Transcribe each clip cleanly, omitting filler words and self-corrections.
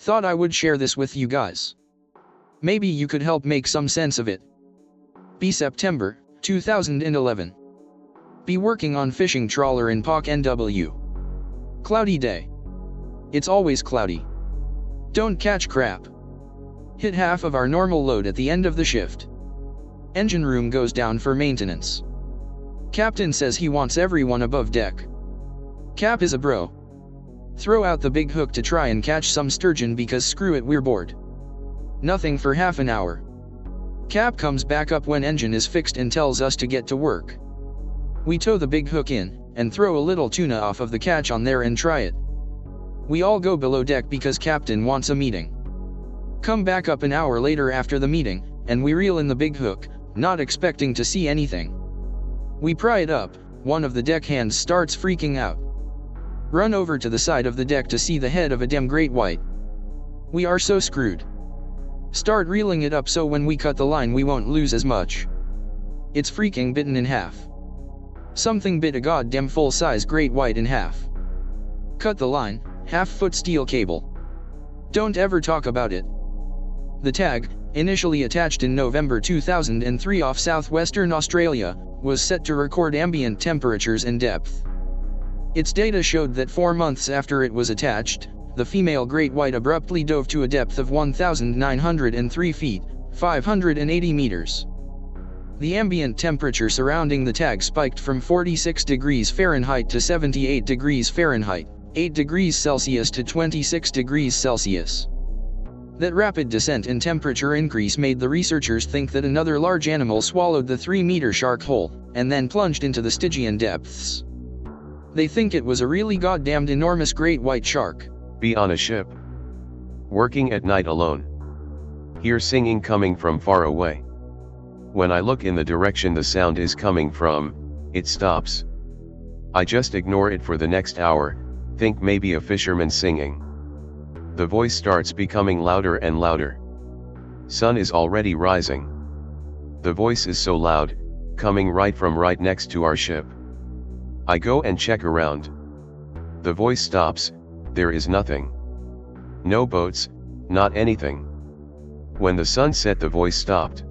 Thought I would share this with you guys. Maybe you could help make some sense of it. Be September 2011. Be working on fishing trawler in POC NW. Cloudy day. It's always cloudy. Don't catch crap. Hit half of our normal load at the end of the shift. Engine room goes down for maintenance. Captain says he wants everyone above deck. Cap is a bro. Throw out the big hook to try and catch some sturgeon because screw it, we're bored. Nothing for half an hour. Cap comes back up when engine is fixed and tells us to get to work. We tow the big hook in, and throw a little tuna off of the catch on there and try it. We all go below deck because Captain wants a meeting. Come back up an hour later after the meeting, and we reel in the big hook, not expecting to see anything. We pry it up, one of the deck hands starts freaking out. Run over to the side of the deck to see the head of a damn great white. We are so screwed. Start reeling it up so when we cut the line we won't lose as much. It's freaking bitten in half. Something bit a goddamn full-size great white in half. Cut the line, half-foot steel cable. Don't ever talk about it. The tag, initially attached in November 2003 off southwestern Australia, was set to record ambient temperatures and depth. Its data showed that 4 months after it was attached, the female great white abruptly dove to a depth of 1,903 feet, 580 meters. The ambient temperature surrounding the tag spiked from 46 degrees Fahrenheit to 78 degrees Fahrenheit, 8 degrees Celsius to 26 degrees Celsius. That rapid descent in temperature increase made the researchers think that another large animal swallowed the 3-meter shark whole, and then plunged into the Stygian depths. They think it was a really goddamned enormous great white shark. Be on a ship. Working at night alone. Hear singing coming from far away. When I look in the direction the sound is coming from, it stops. I just ignore it for the next hour, think maybe a fisherman singing. The voice starts becoming louder and louder. Sun is already rising. The voice is so loud, coming right from right next to our ship. I go and check around. The voice stops, there is nothing. No boats, not anything. When the sun set the voice stopped.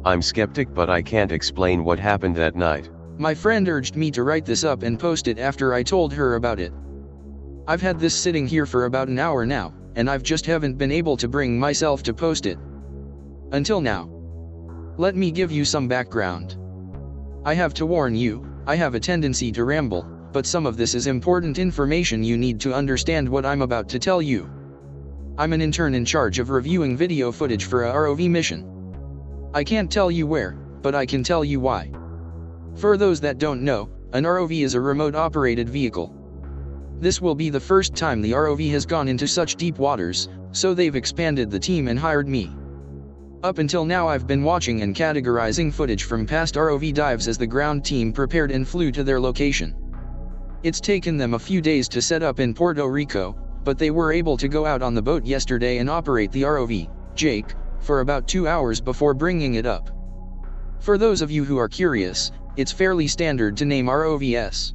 I'm skeptic but I can't explain what happened that night. My friend urged me to write this up and post it after I told her about it. I've had this sitting here for about an hour now, and I've just haven't been able to bring myself to post it. Until now. Let me give you some background. I have to warn you, I have a tendency to ramble, but some of this is important information you need to understand what I'm about to tell you. I'm an intern in charge of reviewing video footage for a ROV mission. I can't tell you where, but I can tell you why. For those that don't know, an ROV is a remote-operated vehicle. This will be the first time the ROV has gone into such deep waters, so they've expanded the team and hired me. Up until now I've been watching and categorizing footage from past ROV dives as the ground team prepared and flew to their location. It's taken them a few days to set up in Puerto Rico, but they were able to go out on the boat yesterday and operate the ROV, Jake, for about 2 hours before bringing it up. For those of you who are curious, it's fairly standard to name ROVs.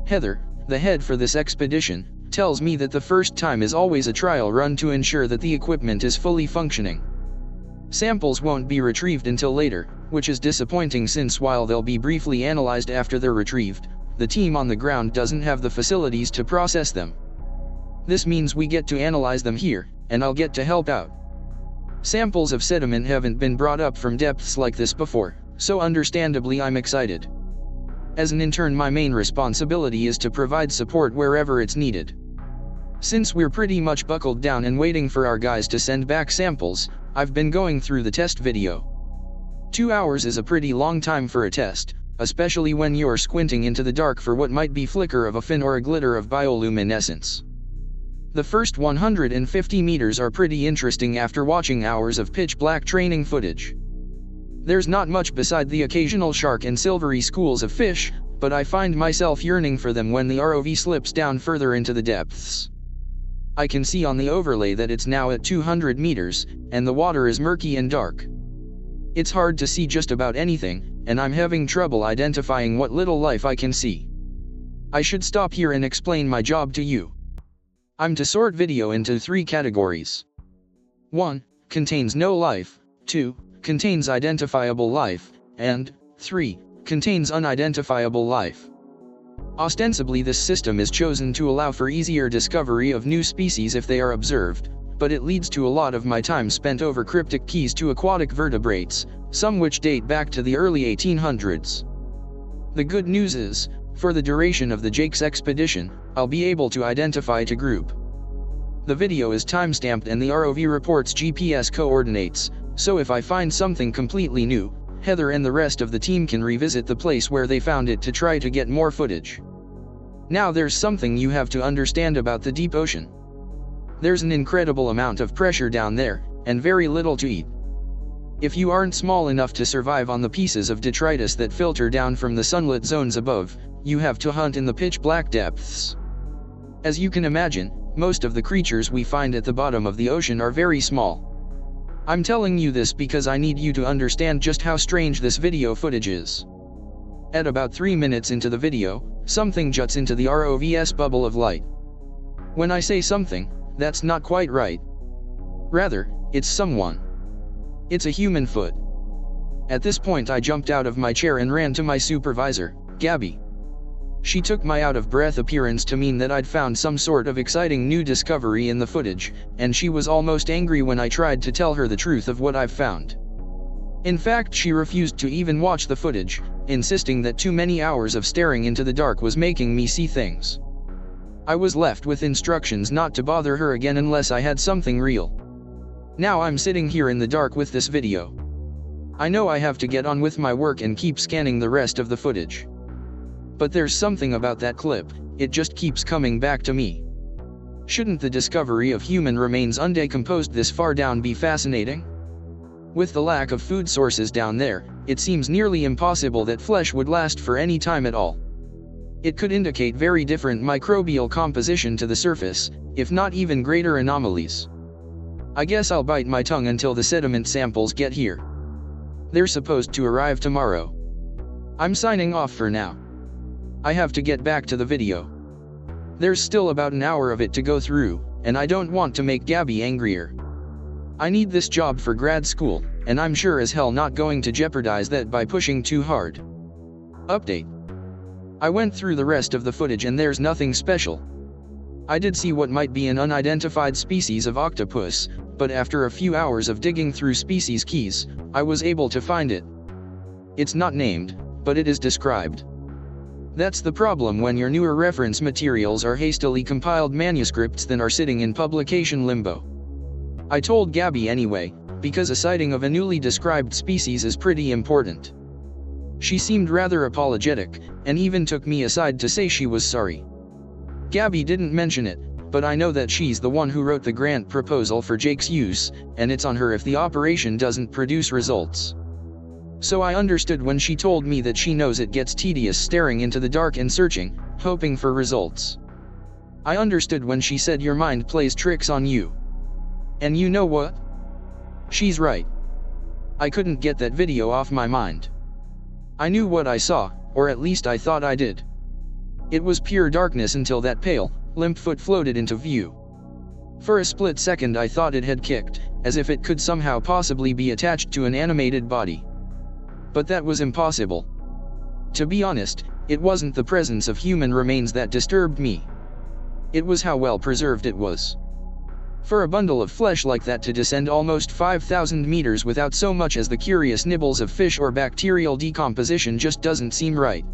Heather, the head for this expedition, tells me that the first time is always a trial run to ensure that the equipment is fully functioning. Samples won't be retrieved until later, which is disappointing since while they'll be briefly analyzed after they're retrieved, the team on the ground doesn't have the facilities to process them. This means we get to analyze them here, and I'll get to help out. Samples of sediment haven't been brought up from depths like this before, so understandably I'm excited. As an intern my main responsibility is to provide support wherever it's needed. Since we're pretty much buckled down and waiting for our guys to send back samples, I've been going through the test video. 2 hours is a pretty long time for a test, especially when you're squinting into the dark for what might be flicker of a fin or a glitter of bioluminescence. The first 150 meters are pretty interesting after watching hours of pitch-black training footage. There's not much beside the occasional shark and silvery schools of fish, but I find myself yearning for them when the ROV slips down further into the depths. I can see on the overlay that it's now at 200 meters, and the water is murky and dark. It's hard to see just about anything, and I'm having trouble identifying what little life I can see. I should stop here and explain my job to you. I'm to sort video into 3 categories. 1. Contains no life, 2. Contains identifiable life, and 3. Contains unidentifiable life. Ostensibly this system is chosen to allow for easier discovery of new species if they are observed, but it leads to a lot of my time spent over cryptic keys to aquatic vertebrates, some which date back to the early 1800s. The good news is, for the duration of the Jake's expedition, I'll be able to identify to group. The video is timestamped and the ROV reports GPS coordinates, so if I find something completely new, Heather and the rest of the team can revisit the place where they found it to try to get more footage. Now there's something you have to understand about the deep ocean. There's an incredible amount of pressure down there, and very little to eat. If you aren't small enough to survive on the pieces of detritus that filter down from the sunlit zones above, you have to hunt in the pitch-black depths. As you can imagine, most of the creatures we find at the bottom of the ocean are very small. I'm telling you this because I need you to understand just how strange this video footage is. At about 3 minutes into the video, something juts into the ROV's bubble of light. When I say something, that's not quite right. Rather, it's someone. It's a human foot. At this point I jumped out of my chair and ran to my supervisor, Gabby. She took my out-of-breath appearance to mean that I'd found some sort of exciting new discovery in the footage, and she was almost angry when I tried to tell her the truth of what I've found. In fact, she refused to even watch the footage, insisting that too many hours of staring into the dark was making me see things. I was left with instructions not to bother her again unless I had something real. Now I'm sitting here in the dark with this video. I know I have to get on with my work and keep scanning the rest of the footage. But there's something about that clip, it just keeps coming back to me. Shouldn't the discovery of human remains undecomposed this far down be fascinating? With the lack of food sources down there, it seems nearly impossible that flesh would last for any time at all. It could indicate very different microbial composition to the surface, if not even greater anomalies. I guess I'll bite my tongue until the sediment samples get here. They're supposed to arrive tomorrow. I'm signing off for now. I have to get back to the video. There's still about an hour of it to go through, and I don't want to make Gabby angrier. I need this job for grad school, and I'm sure as hell not going to jeopardize that by pushing too hard. Update. I went through the rest of the footage and there's nothing special. I did see what might be an unidentified species of octopus, but after a few hours of digging through species keys, I was able to find it. It's not named, but it is described. That's the problem when your newer reference materials are hastily compiled manuscripts that are sitting in publication limbo. I told Gabby anyway, because a sighting of a newly described species is pretty important. She seemed rather apologetic, and even took me aside to say she was sorry. Gabby didn't mention it, but I know that she's the one who wrote the grant proposal for Jake's use, and it's on her if the operation doesn't produce results. So I understood when she told me that she knows it gets tedious staring into the dark and searching, hoping for results. I understood when she said your mind plays tricks on you. And you know what? She's right. I couldn't get that video off my mind. I knew what I saw, or at least I thought I did. It was pure darkness until that pale, limp foot floated into view. For a split second I thought it had kicked, as if it could somehow possibly be attached to an animated body. But that was impossible. To be honest, it wasn't the presence of human remains that disturbed me. It was how well preserved it was. For a bundle of flesh like that to descend almost 5,000 meters without so much as the curious nibbles of fish or bacterial decomposition just doesn't seem right.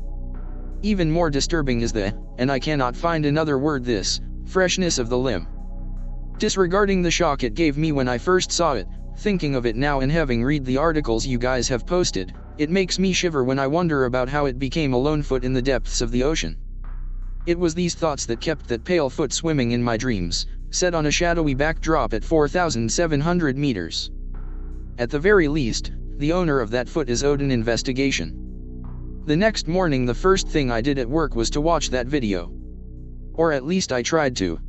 Even more disturbing is the, and I cannot find another word, this, freshness of the limb. Disregarding the shock it gave me when I first saw it, thinking of it now and having read the articles you guys have posted, it makes me shiver when I wonder about how it became a lone foot in the depths of the ocean. It was these thoughts that kept that pale foot swimming in my dreams, set on a shadowy backdrop at 4,700 meters. At the very least, the owner of that foot is owed an investigation. The next morning the first thing I did at work was to watch that video. Or at least I tried to.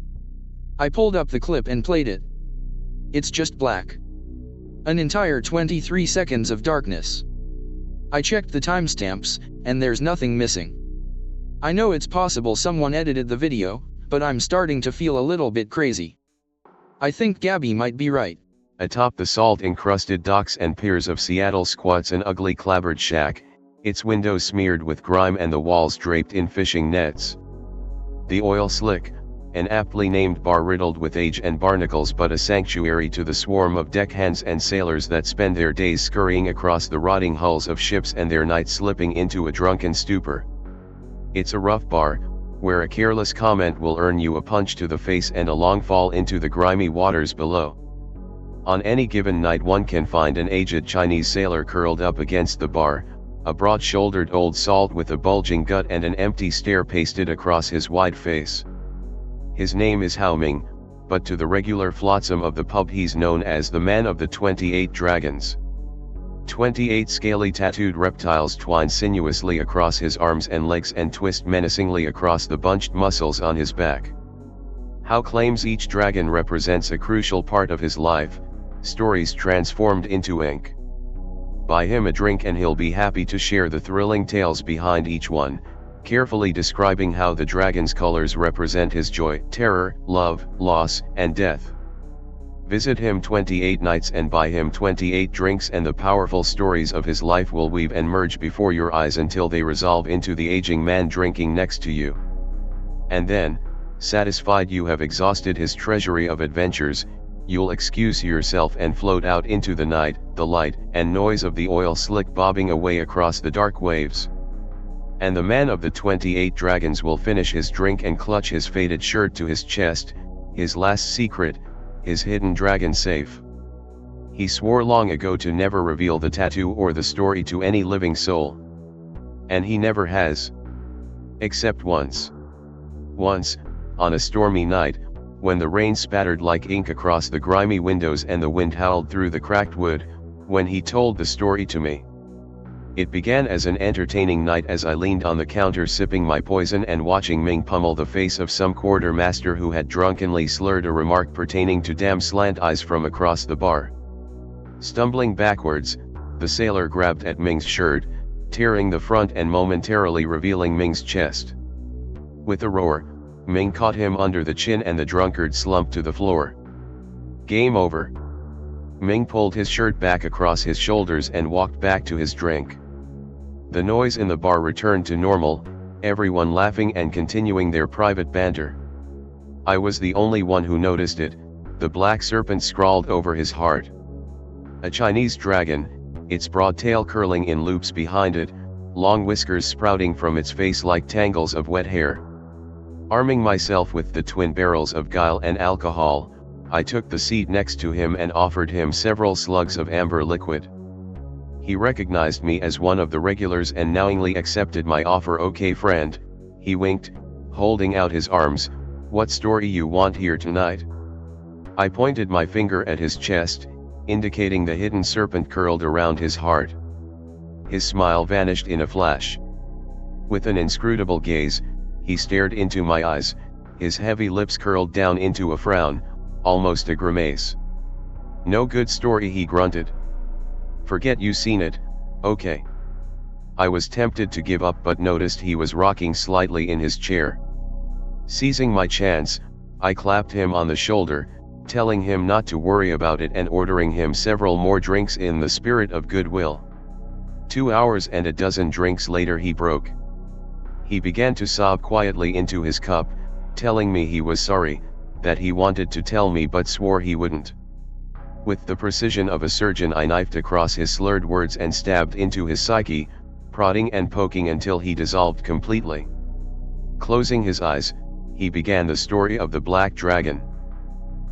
I pulled up the clip and played it. It's just black. An entire 23 seconds of darkness. I checked the timestamps, and there's nothing missing. I know it's possible someone edited the video, but I'm starting to feel a little bit crazy. I think Gabby might be right. Atop the salt-encrusted docks and piers of Seattle squats an ugly clapboard shack, its windows smeared with grime and the walls draped in fishing nets. The Oil Slick, an aptly named bar riddled with age and barnacles but a sanctuary to the swarm of deckhands and sailors that spend their days scurrying across the rotting hulls of ships and their nights slipping into a drunken stupor. It's a rough bar, where a careless comment will earn you a punch to the face and a long fall into the grimy waters below. On any given night one can find an aged Chinese sailor curled up against the bar, a broad-shouldered old salt with a bulging gut and an empty stare pasted across his wide face. His name is Hao Ming, but to the regular flotsam of the pub he's known as the man of the 28 dragons. 28 scaly tattooed reptiles twine sinuously across his arms and legs and twist menacingly across the bunched muscles on his back. Hao claims each dragon represents a crucial part of his life, stories transformed into ink. Buy him a drink and he'll be happy to share the thrilling tales behind each one, carefully describing how the dragon's colors represent his joy, terror, love, loss, and death. Visit him 28 nights and buy him 28 drinks and the powerful stories of his life will weave and merge before your eyes until they resolve into the aging man drinking next to you. And then, satisfied you have exhausted his treasury of adventures, you'll excuse yourself and float out into the night, the light and noise of the Oil Slick bobbing away across the dark waves. And the man of the 28 dragons will finish his drink and clutch his faded shirt to his chest, his last secret, his hidden dragon safe. He swore long ago to never reveal the tattoo or the story to any living soul. And he never has. Except once. Once, on a stormy night, when the rain spattered like ink across the grimy windows and the wind howled through the cracked wood, when he told the story to me. It began as an entertaining night as I leaned on the counter sipping my poison and watching Ming pummel the face of some quartermaster who had drunkenly slurred a remark pertaining to damn slant eyes from across the bar. Stumbling backwards, the sailor grabbed at Ming's shirt, tearing the front and momentarily revealing Ming's chest. With a roar, Ming caught him under the chin and the drunkard slumped to the floor. Game over. Ming pulled his shirt back across his shoulders and walked back to his drink. The noise in the bar returned to normal, everyone laughing and continuing their private banter. I was the only one who noticed it, the black serpent scrawled over his heart. A Chinese dragon, its broad tail curling in loops behind it, long whiskers sprouting from its face like tangles of wet hair. Arming myself with the twin barrels of guile and alcohol, I took the seat next to him and offered him several slugs of amber liquid. He recognized me as one of the regulars and knowingly accepted my offer. Okay friend, he winked, holding out his arms, what story you want here tonight? I pointed my finger at his chest, indicating the hidden serpent curled around his heart. His smile vanished in a flash. With an inscrutable gaze, he stared into my eyes, his heavy lips curled down into a frown, almost a grimace. No good story, he grunted. Forget you seen it, okay. I was tempted to give up but noticed he was rocking slightly in his chair. Seizing my chance, I clapped him on the shoulder, telling him not to worry about it and ordering him several more drinks in the spirit of goodwill. 2 hours and a dozen drinks later he broke. He began to sob quietly into his cup, telling me he was sorry, that he wanted to tell me but swore he wouldn't. With the precision of a surgeon I knifed across his slurred words and stabbed into his psyche, prodding and poking until he dissolved completely. Closing his eyes, he began the story of the Black Dragon.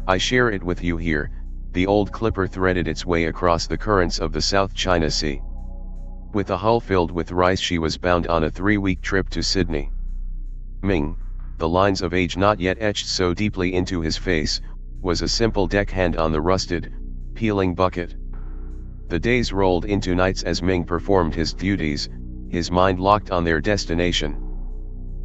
I share it with you here. The old clipper threaded its way across the currents of the South China Sea. With a hull filled with rice she was bound on a 3-week trip to Sydney. Ming, the lines of age not yet etched so deeply into his face, was a simple deckhand on the rusted, peeling bucket. The days rolled into nights as Ming performed his duties, his mind locked on their destination.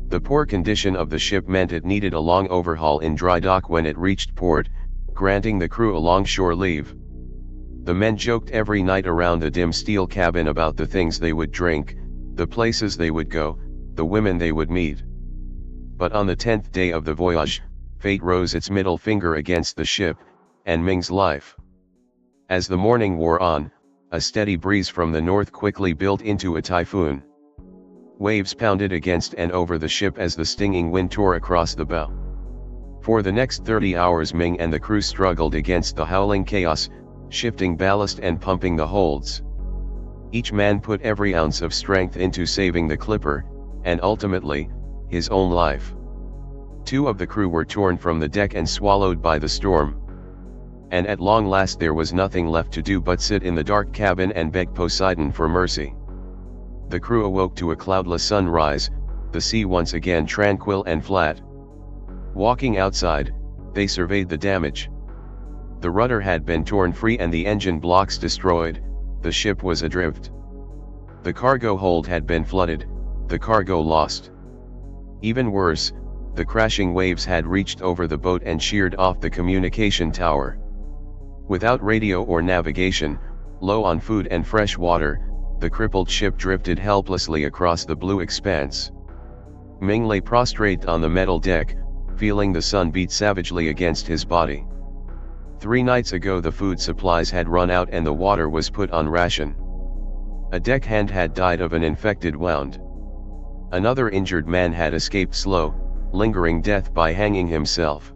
The poor condition of the ship meant it needed a long overhaul in dry dock when it reached port, granting the crew a longshore leave. The men joked every night around the dim steel cabin about the things they would drink, the places they would go, the women they would meet. But on the 10th day of the voyage, fate rose its middle finger against the ship, and Ming's life. As the morning wore on, a steady breeze from the north quickly built into a typhoon. Waves pounded against and over the ship as the stinging wind tore across the bow. For the next 30 hours Ming and the crew struggled against the howling chaos, shifting ballast and pumping the holds. Each man put every ounce of strength into saving the clipper, and ultimately, his own life. 2 of the crew were torn from the deck and swallowed by the storm. And at long last there was nothing left to do but sit in the dark cabin and beg Poseidon for mercy. The crew awoke to a cloudless sunrise, the sea once again tranquil and flat. Walking outside, they surveyed the damage. The rudder had been torn free and the engine blocks destroyed, the ship was adrift. The cargo hold had been flooded, the cargo lost. Even worse, the crashing waves had reached over the boat and sheared off the communication tower. Without radio or navigation, low on food and fresh water, the crippled ship drifted helplessly across the blue expanse. Ming lay prostrate on the metal deck, feeling the sun beat savagely against his body. 3 nights ago the food supplies had run out and the water was put on ration. A deckhand had died of an infected wound. Another injured man had escaped slow, lingering death by hanging himself.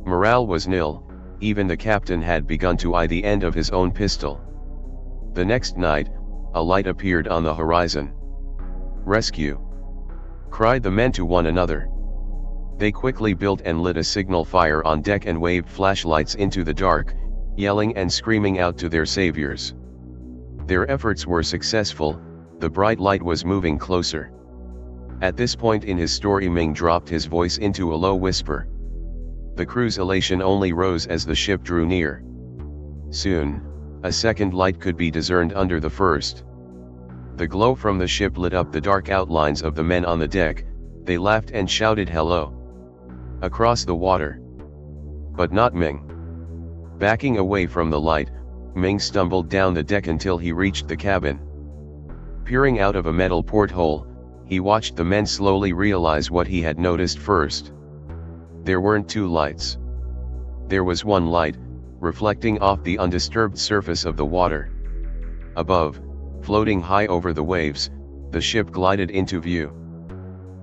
Morale was nil, even the captain had begun to eye the end of his own pistol. The next night, a light appeared on the horizon. "Rescue!" cried the men to one another. They quickly built and lit a signal fire on deck and waved flashlights into the dark, yelling and screaming out to their saviors. Their efforts were successful, the bright light was moving closer. At this point in his story Ming dropped his voice into a low whisper. The crew's elation only rose as the ship drew near. Soon, a second light could be discerned under the first. The glow from the ship lit up the dark outlines of the men on the deck, they laughed and shouted hello. Across the water. But not Ming. Backing away from the light, Ming stumbled down the deck until he reached the cabin. Peering out of a metal porthole, he watched the men slowly realize what he had noticed first. There weren't 2 lights. There was one light, reflecting off the undisturbed surface of the water. Above, floating high over the waves, the ship glided into view.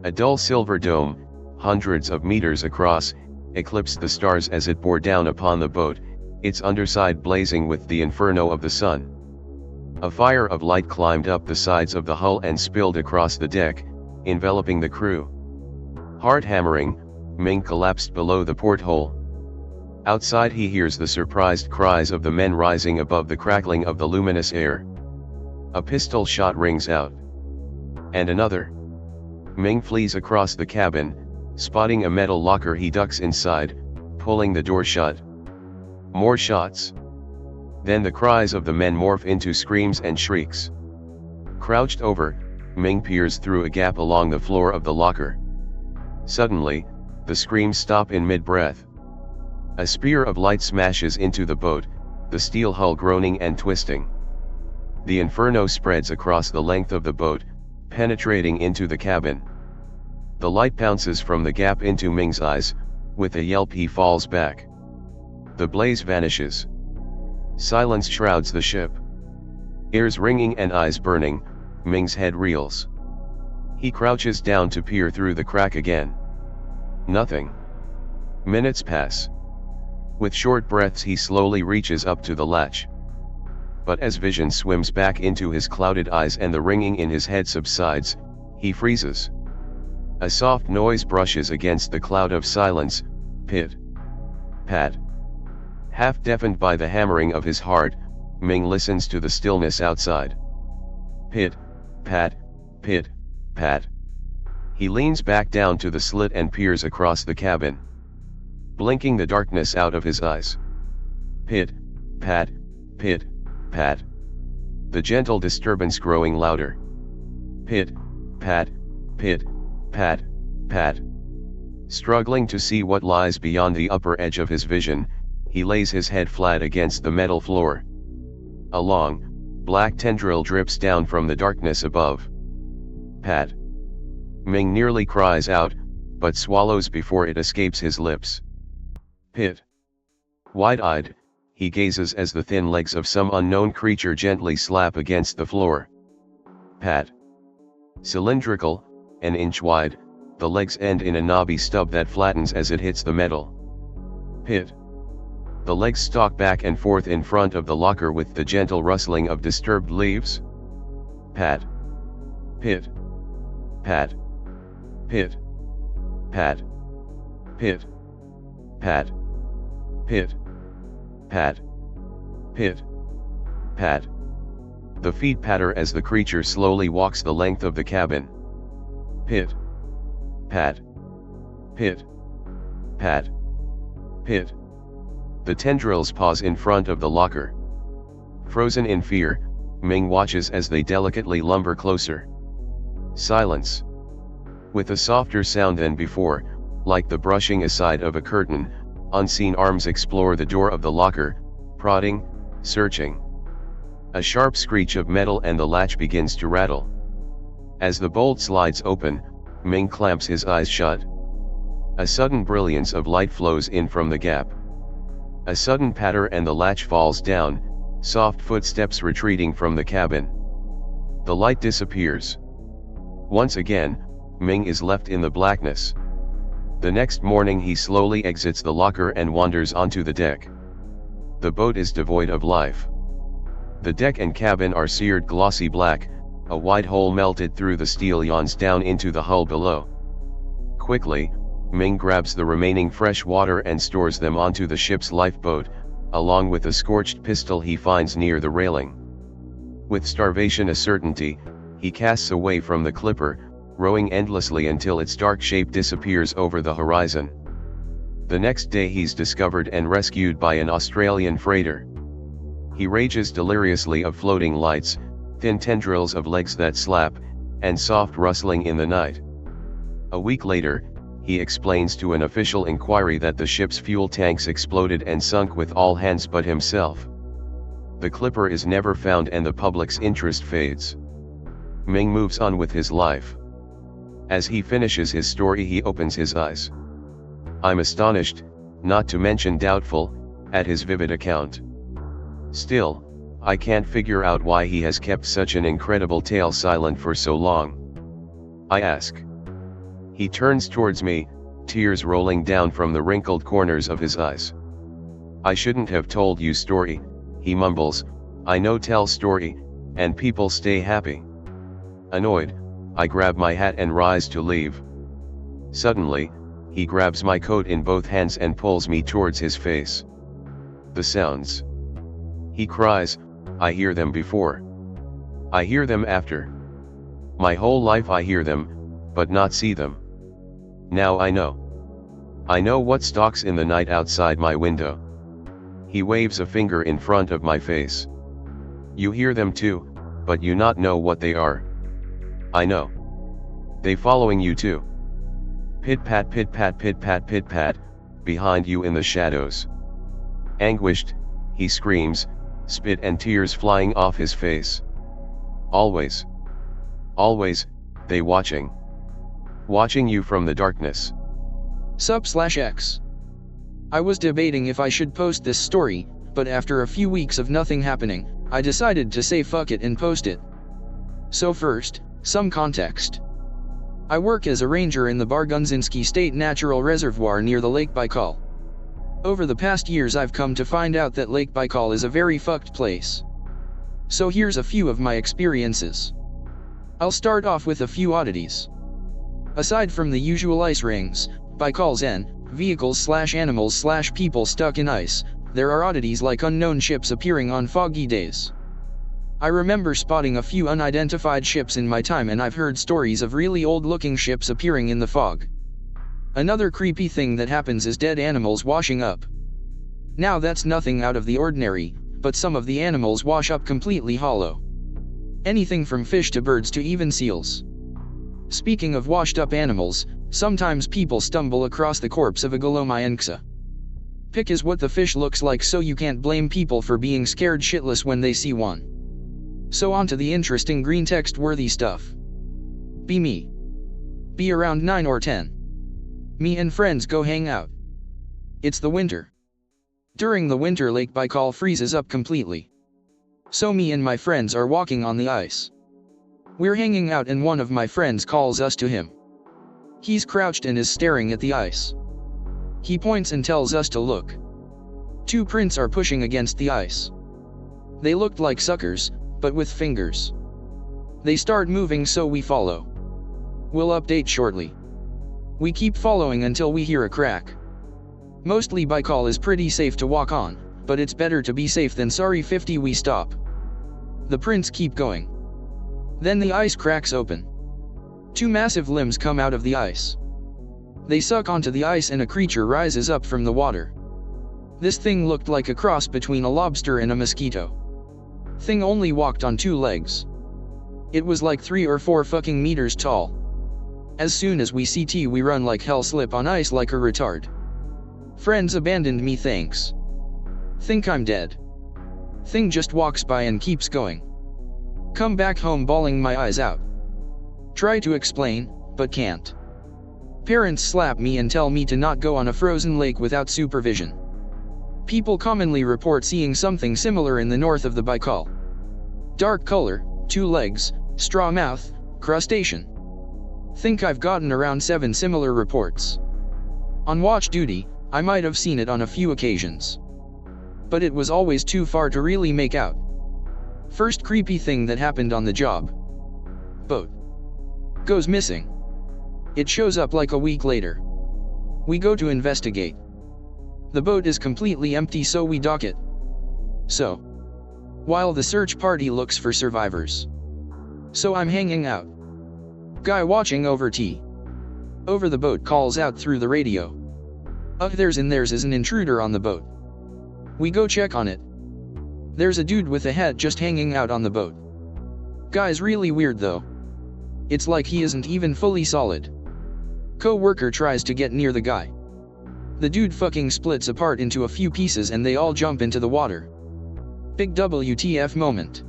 A dull silver dome, hundreds of meters across, eclipsed the stars as it bore down upon the boat, its underside blazing with the inferno of the sun. A fire of light climbed up the sides of the hull and spilled across the deck, enveloping the crew. Hard hammering, Ming collapsed below the porthole. Outside he hears the surprised cries of the men rising above the crackling of the luminous air. A pistol shot rings out. And another. Ming flees across the cabin, spotting a metal locker he ducks inside, pulling the door shut. More shots. Then the cries of the men morph into screams and shrieks. Crouched over, Ming peers through a gap along the floor of the locker. Suddenly, the screams stop in mid-breath. A spear of light smashes into the boat, the steel hull groaning and twisting. The inferno spreads across the length of the boat, penetrating into the cabin. The light pounces from the gap into Ming's eyes, with a yelp he falls back. The blaze vanishes. Silence shrouds the ship. Ears ringing and eyes burning, Ming's head reels. He crouches down to peer through the crack again. Nothing. Minutes pass. With short breaths he slowly reaches up to the latch. But as vision swims back into his clouded eyes and the ringing in his head subsides, he freezes. A soft noise brushes against the cloud of silence, pit. Pat. Half deafened by the hammering of his heart, Ming listens to the stillness outside. Pit, pat, pit, pat. He leans back down to the slit and peers across the cabin. Blinking the darkness out of his eyes. Pit, pat, pit, pat. The gentle disturbance growing louder. Pit, pat, pit, pat, pat. Struggling to see what lies beyond the upper edge of his vision, he lays his head flat against the metal floor. A long, black tendril drips down from the darkness above. Pat. Ming nearly cries out, but swallows before it escapes his lips. Pit. Wide-eyed, he gazes as the thin legs of some unknown creature gently slap against the floor. Pat. Cylindrical, an inch wide, the legs end in a knobby stub that flattens as it hits the metal. Pit. The legs stalk back and forth in front of the locker with the gentle rustling of disturbed leaves. Pat. Pit. Pat. Pit. Pat. Pit. Pat. Pit. Pat. Pit. Pat. The feet patter as the creature slowly walks the length of the cabin. Pit. Pat. Pit. Pat. Pit. The tendrils pause in front of the locker. Frozen in fear, Ming watches as they delicately lumber closer. Silence. With a softer sound than before, like the brushing aside of a curtain, unseen arms explore the door of the locker, prodding, searching. A sharp screech of metal and the latch begins to rattle. As the bolt slides open, Ming clamps his eyes shut. A sudden brilliance of light flows in from the gap. A sudden patter and the latch falls down, soft footsteps retreating from the cabin. The light disappears. Once again, Ming is left in the blackness. The next morning he slowly exits the locker and wanders onto the deck. The boat is devoid of life. The deck and cabin are seared glossy black, a wide hole melted through the steel yawns down into the hull below. Quickly, Ming grabs the remaining fresh water and stores them onto the ship's lifeboat, along with a scorched pistol he finds near the railing. With starvation a certainty, he casts away from the clipper, rowing endlessly until its dark shape disappears over the horizon. The next day he's discovered and rescued by an Australian freighter. He rages deliriously of floating lights, thin tendrils of legs that slap, and soft rustling in the night. A week later, he explains to an official inquiry that the ship's fuel tanks exploded and sunk with all hands but himself. The clipper is never found and the public's interest fades. Ming moves on with his life. As he finishes his story he opens his eyes. I'm astonished, not to mention doubtful, at his vivid account. Still, I can't figure out why he has kept such an incredible tale silent for so long. I ask. He turns towards me, tears rolling down from the wrinkled corners of his eyes. I shouldn't have told you story, he mumbles, I no tell story, and people stay happy. Annoyed, I grab my hat and rise to leave. Suddenly, he grabs my coat in both hands and pulls me towards his face. The sounds. He cries, I hear them before. I hear them after. My whole life I hear them, but not see them. Now I know. I know what stalks in the night outside my window. He waves a finger in front of my face. You hear them too, but you not know what they are. I know. They following you too. Pit-pat pit-pat pit-pat pit-pat, behind you in the shadows. Anguished, he screams, spit and tears flying off his face. Always. Always, they watching. Watching you from the darkness. Sub/X. I was debating if I should post this story, but after a few weeks of nothing happening, I decided to say fuck it and post it. So first, some context. I work as a ranger in the Bargunzinski State Natural Reservoir near the Lake Baikal. Over the past years I've come to find out that Lake Baikal is a very fucked place. So here's a few of my experiences. I'll start off with a few oddities. Aside from the usual ice rings, Baikal's vehicles/animals/people stuck in ice, there are oddities like unknown ships appearing on foggy days. I remember spotting a few unidentified ships in my time and I've heard stories of really old-looking ships appearing in the fog. Another creepy thing that happens is dead animals washing up. Now that's nothing out of the ordinary, but some of the animals wash up completely hollow. Anything from fish to birds to even seals. Speaking of washed up animals, sometimes people stumble across the corpse of a Golomayanksa. Pick is what the fish looks like, so you can't blame people for being scared shitless when they see one. So on to the interesting green text worthy stuff. Be me. Be around 9 or 10. Me and friends go hang out. It's the winter. During the winter, Lake Baikal freezes up completely. So me and my friends are walking on the ice. We're hanging out and one of my friends calls us to him. He's crouched and is staring at the ice. He points and tells us to look. Two prints are pushing against the ice. They looked like suckers, but with fingers. They start moving, so we follow. We'll update shortly. We keep following until we hear a crack. Mostly Baikal is pretty safe to walk on, but it's better to be safe than sorry. 50. We stop. The prints keep going. Then the ice cracks open. Two massive limbs come out of the ice. They suck onto the ice and a creature rises up from the water. This thing looked like a cross between a lobster and a mosquito. Thing only walked on two legs. It was like 3 or 4 fucking meters tall. As soon as we see T, we run like hell, slip on ice like a retard. Friends abandoned me, thanks. Think I'm dead. Thing just walks by and keeps going. Come back home bawling my eyes out. Try to explain, but can't. Parents slap me and tell me to not go on a frozen lake without supervision. People commonly report seeing something similar in the north of the Baikal. Dark color, 2 legs, straw mouth, crustacean. Think I've gotten around 7 similar reports. On watch duty, I might have seen it on a few occasions. But it was always too far to really make out. First creepy thing that happened on the job. Boat goes missing. It shows up like a week later. We go to investigate. The boat is completely empty, so we dock it. So, while the search party looks for survivors. So I'm hanging out. Guy watching over T. Over the boat calls out through the radio. There's an intruder on the boat. We go check on it. There's a dude with a head just hanging out on the boat. Guy's really weird though. It's like he isn't even fully solid. Co-worker tries to get near the guy. The dude fucking splits apart into a few pieces and they all jump into the water. Big WTF moment.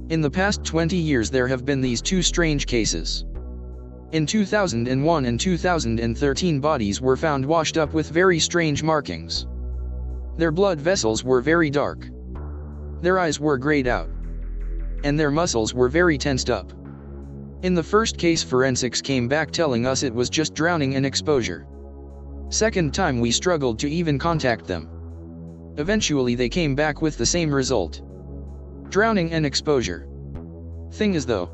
In the past 20 years there have been these 2 strange cases. In 2001 and 2013 bodies were found washed up with very strange markings. Their blood vessels were very dark. Their eyes were grayed out. And their muscles were very tensed up. In the first case, forensics came back telling us it was just drowning and exposure. Second time we struggled to even contact them. Eventually they came back with the same result. Drowning and exposure. Thing is though,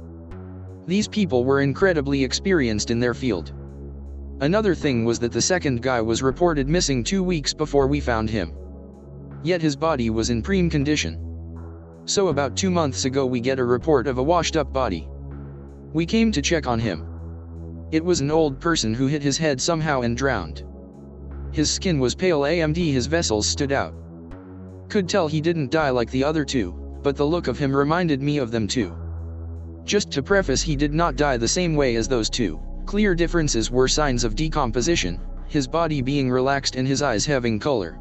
these people were incredibly experienced in their field. Another thing was that the second guy was reported missing 2 weeks before we found him. Yet his body was in prime condition. So about 2 months ago we get a report of a washed up body. We came to check on him. It was an old person who hit his head somehow and drowned. His skin was pale and his vessels stood out. Could tell he didn't die like the other 2, but the look of him reminded me of them too. Just to preface, he did not die the same way as those 2. Clear differences were signs of decomposition, his body being relaxed and his eyes having color.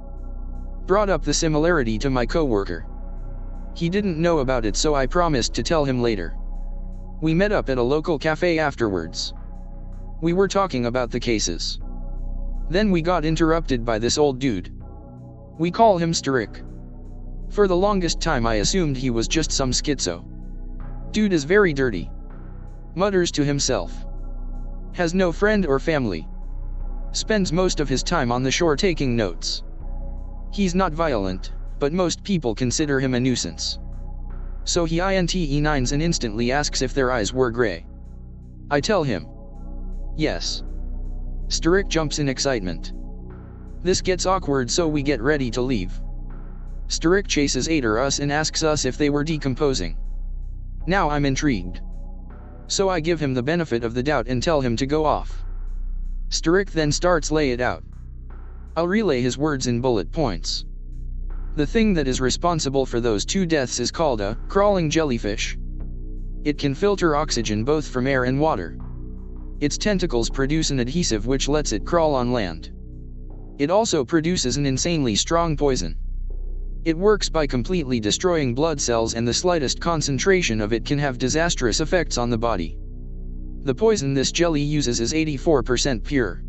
Brought up the similarity to my coworker. He didn't know about it, so I promised to tell him later. We met up at a local cafe afterwards. We were talking about the cases. Then we got interrupted by this old dude. We call him Mr.OniMan. For the longest time I assumed he was just some schizo. Dude is very dirty. Mutters to himself. Has no friend or family. Spends most of his time on the shore taking notes. He's not violent, but most people consider him a nuisance. So he INTE9s and instantly asks if their eyes were gray. I tell him. Yes. Mr.OniMan jumps in excitement. This gets awkward, so we get ready to leave. Mr.OniMan chases after us and asks us if they were decomposing. Now I'm intrigued. So I give him the benefit of the doubt and tell him to go off. Mr.OniMan then starts lay it out. I'll relay his words in bullet points. The thing that is responsible for those 2 deaths is called a crawling jellyfish. It can filter oxygen both from air and water. Its tentacles produce an adhesive which lets it crawl on land. It also produces an insanely strong poison. It works by completely destroying blood cells, and the slightest concentration of it can have disastrous effects on the body. The poison this jelly uses is 84% pure.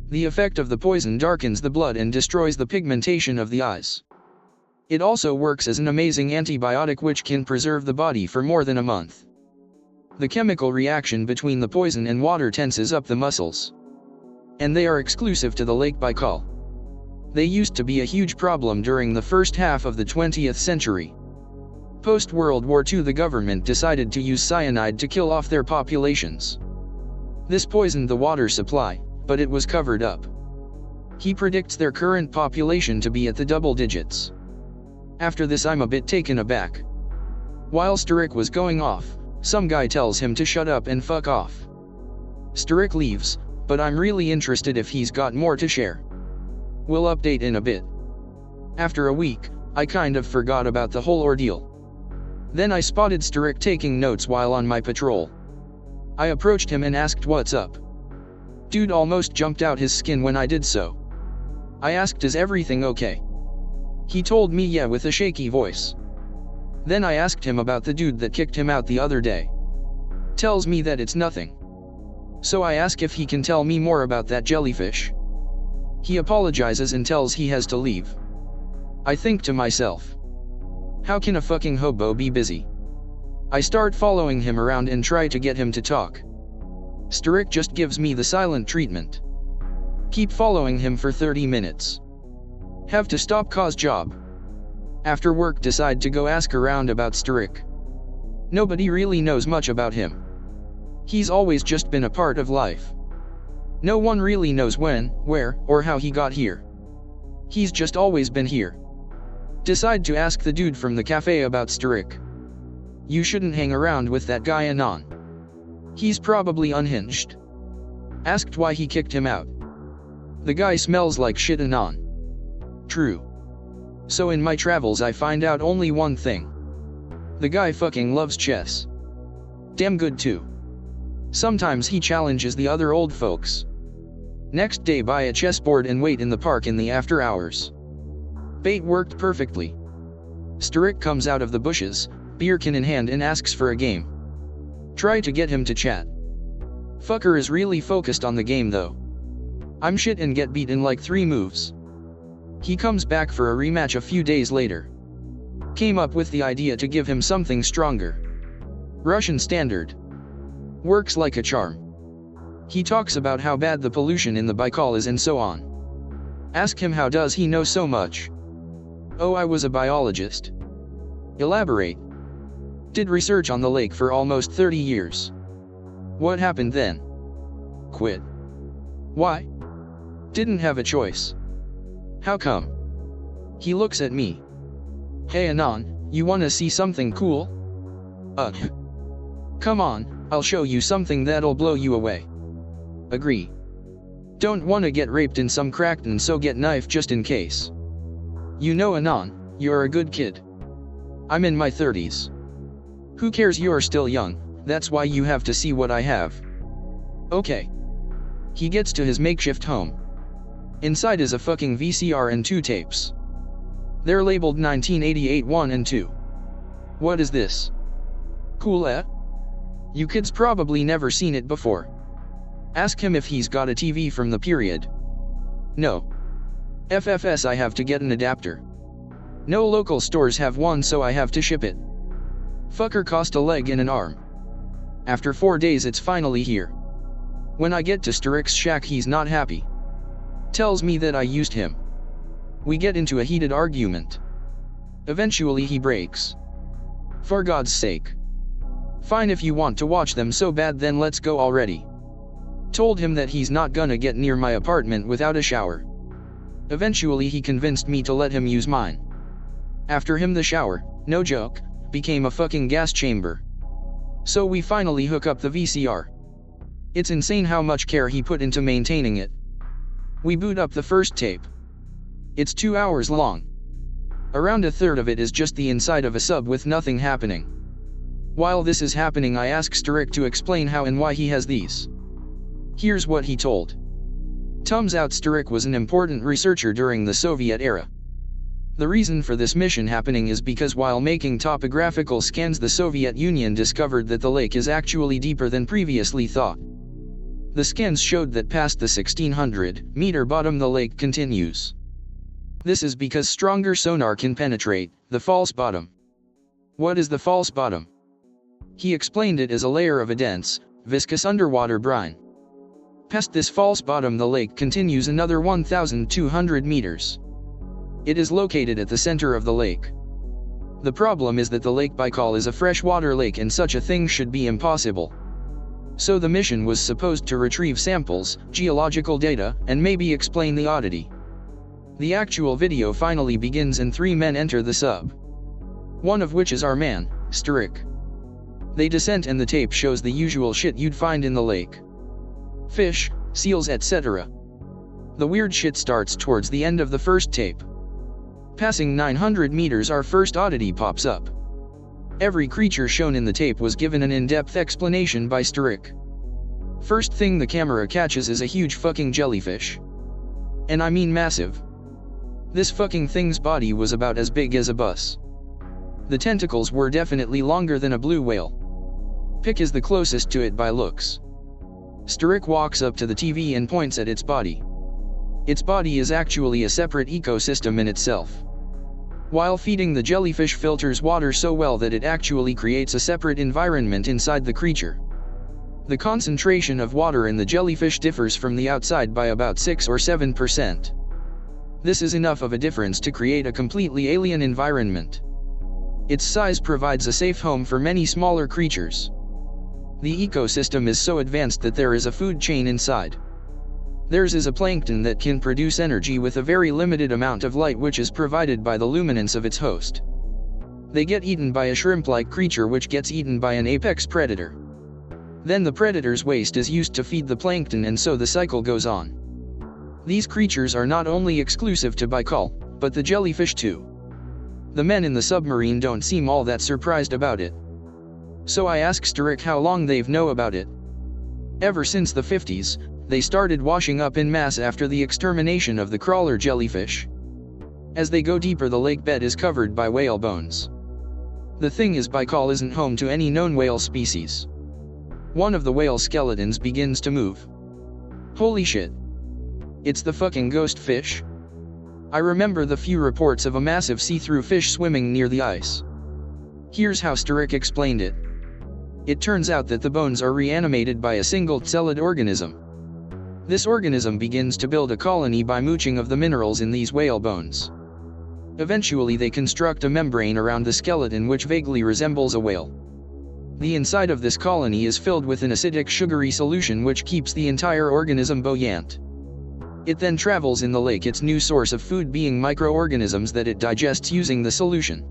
The effect of the poison darkens the blood and destroys the pigmentation of the eyes. It also works as an amazing antibiotic which can preserve the body for more than a month. The chemical reaction between the poison and water tenses up the muscles. And they are exclusive to the Lake Baikal. They used to be a huge problem during the first half of the 20th century. Post-World War II, the government decided to use cyanide to kill off their populations. This poisoned the water supply, but it was covered up. He predicts their current population to be at the double digits. After this, I'm a bit taken aback. While Strick was going off, some guy tells him to shut up and fuck off. Strick leaves, but I'm really interested if he's got more to share. We'll update in a bit. After a week, I kind of forgot about the whole ordeal. Then I spotted Strick taking notes while on my patrol. I approached him and asked what's up. Dude almost jumped out his skin when I did so. I asked, is everything okay? He told me yeah with a shaky voice. Then I asked him about the dude that kicked him out the other day. Tells me that it's nothing. So I ask if he can tell me more about that jellyfish. He apologizes and tells he has to leave. I think to myself, how can a fucking hobo be busy? I start following him around and try to get him to talk. Strick just gives me the silent treatment. Keep following him for 30 minutes. Have to stop cause job. After work, decide to go ask around about Strick. Nobody really knows much about him. He's always just been a part of life. No one really knows when, where, or how he got here. He's just always been here. Decide to ask the dude from the cafe about Strick. You shouldn't hang around with that guy Anon. He's probably unhinged. Asked why he kicked him out. The guy smells like shit Anon. True. So in my travels I find out only one thing. The guy fucking loves chess. Damn good too. Sometimes he challenges the other old folks. Next day, buy a chessboard and wait in the park in the after hours. Bait worked perfectly. Strick comes out of the bushes, beer can in hand, and asks for a game. Try to get him to chat. Fucker is really focused on the game though. I'm shit and get beat in like 3 moves. He comes back for a rematch a few days later. Came up with the idea to give him something stronger. Russian standard. Works like a charm. He talks about how bad the pollution in the Baikal is and so on. Ask him how does he know so much. Oh, I was a biologist. Elaborate. Did research on the lake for almost 30 years. What happened then? Quit. Why? Didn't have a choice. How come? He looks at me. Hey Anon, you wanna see something cool? Come on, I'll show you something that'll blow you away. Agree. Don't wanna get raped in some crackton, so get knife just in case. You know Anon, you're a good kid. I'm in my 30s. Who cares, you're still young, that's why you have to see what I have. Okay. He gets to his makeshift home. Inside is a fucking VCR and 2 tapes. They're labeled 1988 1 and 2. What is this? Cool, eh? You kids probably never seen it before. Ask him if he's got a TV from the period. No. FFS, I have to get an adapter. No local stores have one, so I have to ship it. Fucker cost a leg and an arm. After 4 days it's finally here. When I get to Strick's shack, he's not happy. Tells me that I used him. We get into a heated argument. Eventually he breaks. For God's sake. Fine, if you want to watch them so bad, then let's go already. Told him that he's not gonna get near my apartment without a shower. Eventually he convinced me to let him use mine. After him, the shower, no joke, became a fucking gas chamber. So we finally hook up the VCR. It's insane how much care he put into maintaining it. We boot up the first tape. It's 2 hours long. Around a third of it is just the inside of a sub with nothing happening. While this is happening, I ask Strick to explain how and why he has these. Here's what he told. Turns out Strick was an important researcher during the Soviet era. The reason for this mission happening is because while making topographical scans, the Soviet Union discovered that the lake is actually deeper than previously thought. The scans showed that past the 1600-meter bottom the lake continues. This is because stronger sonar can penetrate the false bottom. What is the false bottom? He explained it as a layer of a dense, viscous underwater brine. Past this false bottom the lake continues another 1,200 meters. It is located at the center of the lake. The problem is that the Lake Baikal is a freshwater lake and such a thing should be impossible. So the mission was supposed to retrieve samples, geological data, and maybe explain the oddity. The actual video finally begins and 3 men enter the sub. One of which is our man, Strick. They descend and the tape shows the usual shit you'd find in the lake. Fish, seals, etc. The weird shit starts towards the end of the first tape. Passing 900 meters our first oddity pops up. Every creature shown in the tape was given an in-depth explanation by Strick. First thing the camera catches is a huge fucking jellyfish. And I mean massive. This fucking thing's body was about as big as a bus. The tentacles were definitely longer than a blue whale. Pick is the closest to it by looks. Strick walks up to the TV and points at its body. Its body is actually a separate ecosystem in itself. While feeding the jellyfish filters water so well that it actually creates a separate environment inside the creature. The concentration of water in the jellyfish differs from the outside by about 6 or 7%. This is enough of a difference to create a completely alien environment. Its size provides a safe home for many smaller creatures. The ecosystem is so advanced that there is a food chain inside. Theirs is a plankton that can produce energy with a very limited amount of light which is provided by the luminance of its host. They get eaten by a shrimp-like creature which gets eaten by an apex predator. Then the predator's waste is used to feed the plankton and so the cycle goes on. These creatures are not only exclusive to Baikal, but the jellyfish too. The men in the submarine don't seem all that surprised about it. So I ask Strick how long they've know about it. Ever since the 50s, they started washing up en masse after the extermination of the crawler jellyfish. As they go deeper the lake bed is covered by whale bones. The thing is Baikal isn't home to any known whale species. One of the whale skeletons begins to move. Holy shit. It's the fucking ghost fish. I remember the few reports of a massive see-through fish swimming near the ice. Here's how Strick explained it. It turns out that the bones are reanimated by a single-celled organism. This organism begins to build a colony by mooching of the minerals in these whale bones. Eventually they construct a membrane around the skeleton which vaguely resembles a whale. The inside of this colony is filled with an acidic sugary solution which keeps the entire organism buoyant. It then travels in the lake, its new source of food being microorganisms that it digests using the solution.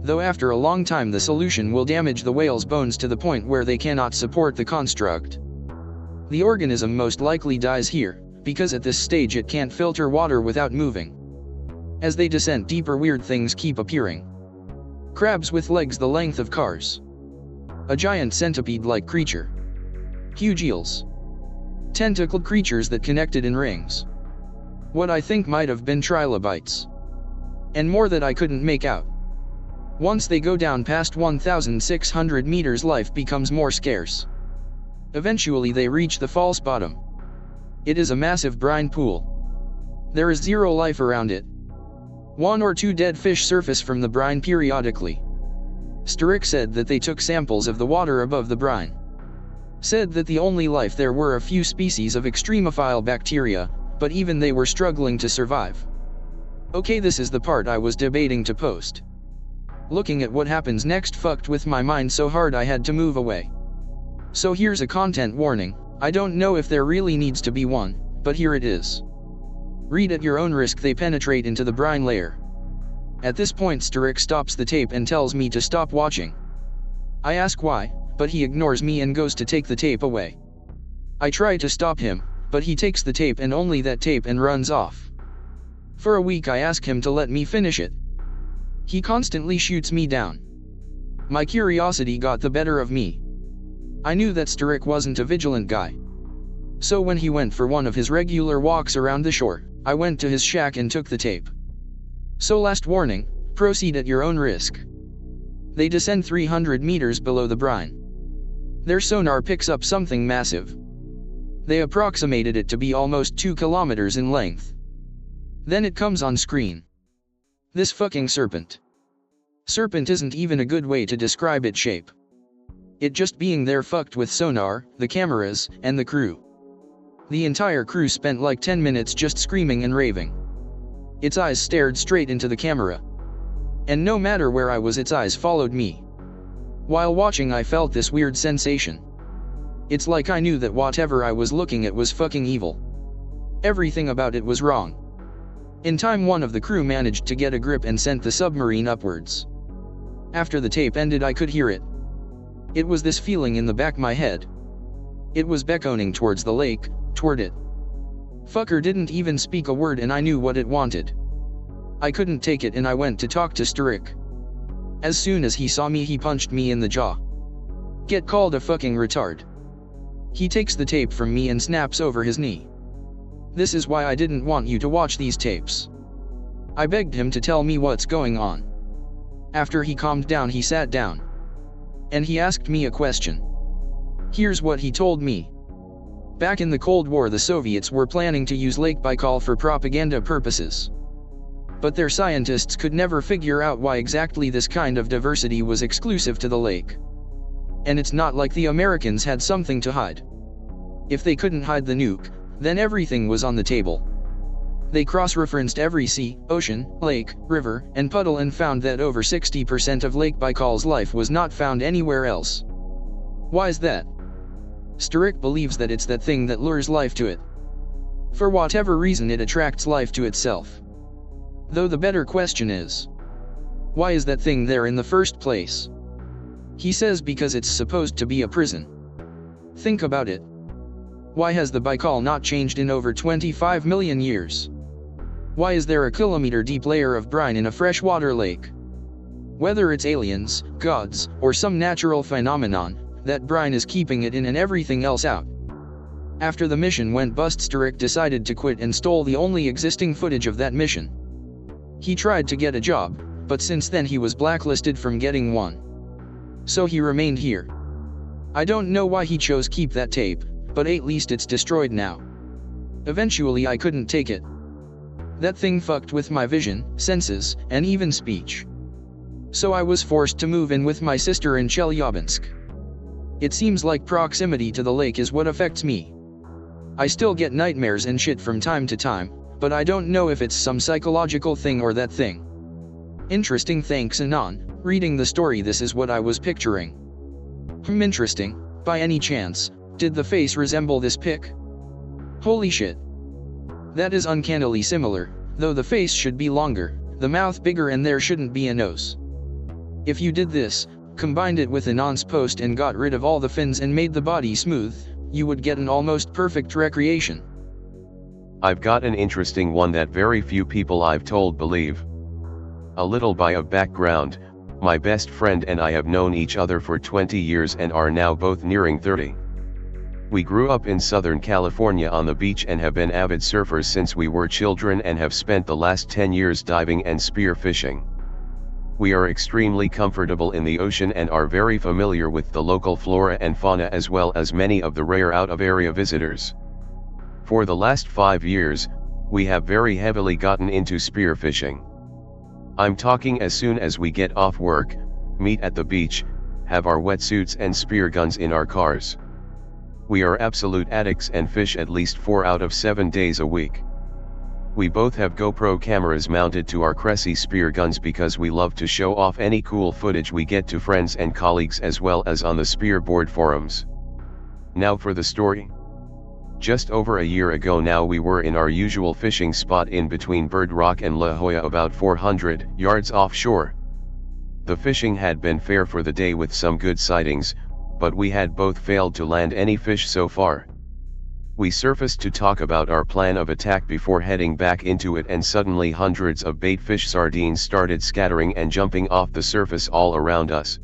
Though after a long time the solution will damage the whale's bones to the point where they cannot support the construct. The organism most likely dies here, because at this stage it can't filter water without moving. As they descend deeper weird things keep appearing. Crabs with legs the length of cars. A giant centipede-like creature. Huge eels. Tentacled creatures that connected in rings. What I think might have been trilobites. And more that I couldn't make out. Once they go down past 1,600 meters life becomes more scarce. Eventually they reach the false bottom. It is a massive brine pool. There is zero life around it. 1 or 2 dead fish surface from the brine periodically. Strick said that they took samples of the water above the brine. Said that the only life there were a few species of extremophile bacteria, but even they were struggling to survive. Okay, this is the part I was debating to post. Looking at what happens next fucked with my mind so hard I had to move away. So here's a content warning. I don't know if there really needs to be one, but here it is. Read at your own risk. They penetrate into the brine layer. At this point Strick stops the tape and tells me to stop watching. I ask why, but he ignores me and goes to take the tape away. I try to stop him, but he takes the tape and only that tape and runs off. For a week I ask him to let me finish it. He constantly shoots me down. My curiosity got the better of me. I knew that Strick wasn't a vigilant guy. So when he went for one of his regular walks around the shore, I went to his shack and took the tape. So last warning, proceed at your own risk. They descend 300 meters below the brine. Their sonar picks up something massive. They approximated it to be almost 2 kilometers in length. Then it comes on screen. This fucking serpent. Serpent isn't even a good way to describe its shape. It just being there fucked with sonar, the cameras, and the crew. The entire crew spent like 10 minutes just screaming and raving. Its eyes stared straight into the camera. And no matter where I was, its eyes followed me. While watching, I felt this weird sensation. It's like I knew that whatever I was looking at was fucking evil. Everything about it was wrong. In time, one of the crew managed to get a grip and sent the submarine upwards. After the tape ended, I could hear it. It was this feeling in the back of my head. It was beckoning towards the lake, toward it. Fucker didn't even speak a word, and I knew what it wanted. I couldn't take it, and I went to talk to Strick. As soon as he saw me, he punched me in the jaw. Get called a fucking retard. He takes the tape from me and snaps over his knee. This is why I didn't want you to watch these tapes. I begged him to tell me what's going on. After he calmed down, he sat down. And he asked me a question. Here's what he told me. Back in the Cold War, the Soviets were planning to use Lake Baikal for propaganda purposes. But their scientists could never figure out why exactly this kind of diversity was exclusive to the lake. And it's not like the Americans had something to hide. If they couldn't hide the nuke, then everything was on the table. They cross-referenced every sea, ocean, lake, river, and puddle and found that over 60% of Lake Baikal's life was not found anywhere else. Why is that? Strick believes that it's that thing that lures life to it. For whatever reason, it attracts life to itself. Though the better question is, why is that thing there in the first place? He says because it's supposed to be a prison. Think about it. Why has the Baikal not changed in over 25 million years? Why is there a kilometer-deep layer of brine in a freshwater lake? Whether it's aliens, gods, or some natural phenomenon, that brine is keeping it in and everything else out. After the mission went bust, Strick decided to quit and stole the only existing footage of that mission. He tried to get a job, but since then he was blacklisted from getting one. So he remained here. I don't know why he chose keep that tape, but at least it's destroyed now. Eventually I couldn't take it. That thing fucked with my vision, senses, and even speech. So I was forced to move in with my sister in Chelyabinsk. It seems like proximity to the lake is what affects me. I still get nightmares and shit from time to time, but I don't know if it's some psychological thing or that thing. Interesting, thanks Anon. Reading the story, this is what I was picturing. Interesting. By any chance, did the face resemble this pic? Holy shit. That is uncannily similar, though the face should be longer, the mouth bigger, and there shouldn't be a nose. If you did this, combined it with Anon's post and got rid of all the fins and made the body smooth, you would get an almost perfect recreation. I've got an interesting one that very few people I've told believe. A little bit of background, my best friend and I have known each other for 20 years and are now both nearing 30. We grew up in Southern California on the beach and have been avid surfers since we were children and have spent the last 10 years diving and spear fishing. We are extremely comfortable in the ocean and are very familiar with the local flora and fauna as well as many of the rare out-of-area visitors. For the last 5 years, we have very heavily gotten into spear fishing. I'm talking as soon as we get off work, meet at the beach, have our wetsuits and spear guns in our cars. We are absolute addicts and fish at least 4 out of 7 days a week. We both have GoPro cameras mounted to our Cressy spear guns because we love to show off any cool footage we get to friends and colleagues as well as on the spearboard forums. Now for the story. Just over a year ago now, we were in our usual fishing spot in between Bird Rock and La Jolla, about 400 yards offshore. The fishing had been fair for the day with some good sightings, but we had both failed to land any fish so far. We surfaced to talk about our plan of attack before heading back into it, and suddenly hundreds of bait fish sardines started scattering and jumping off the surface all around us.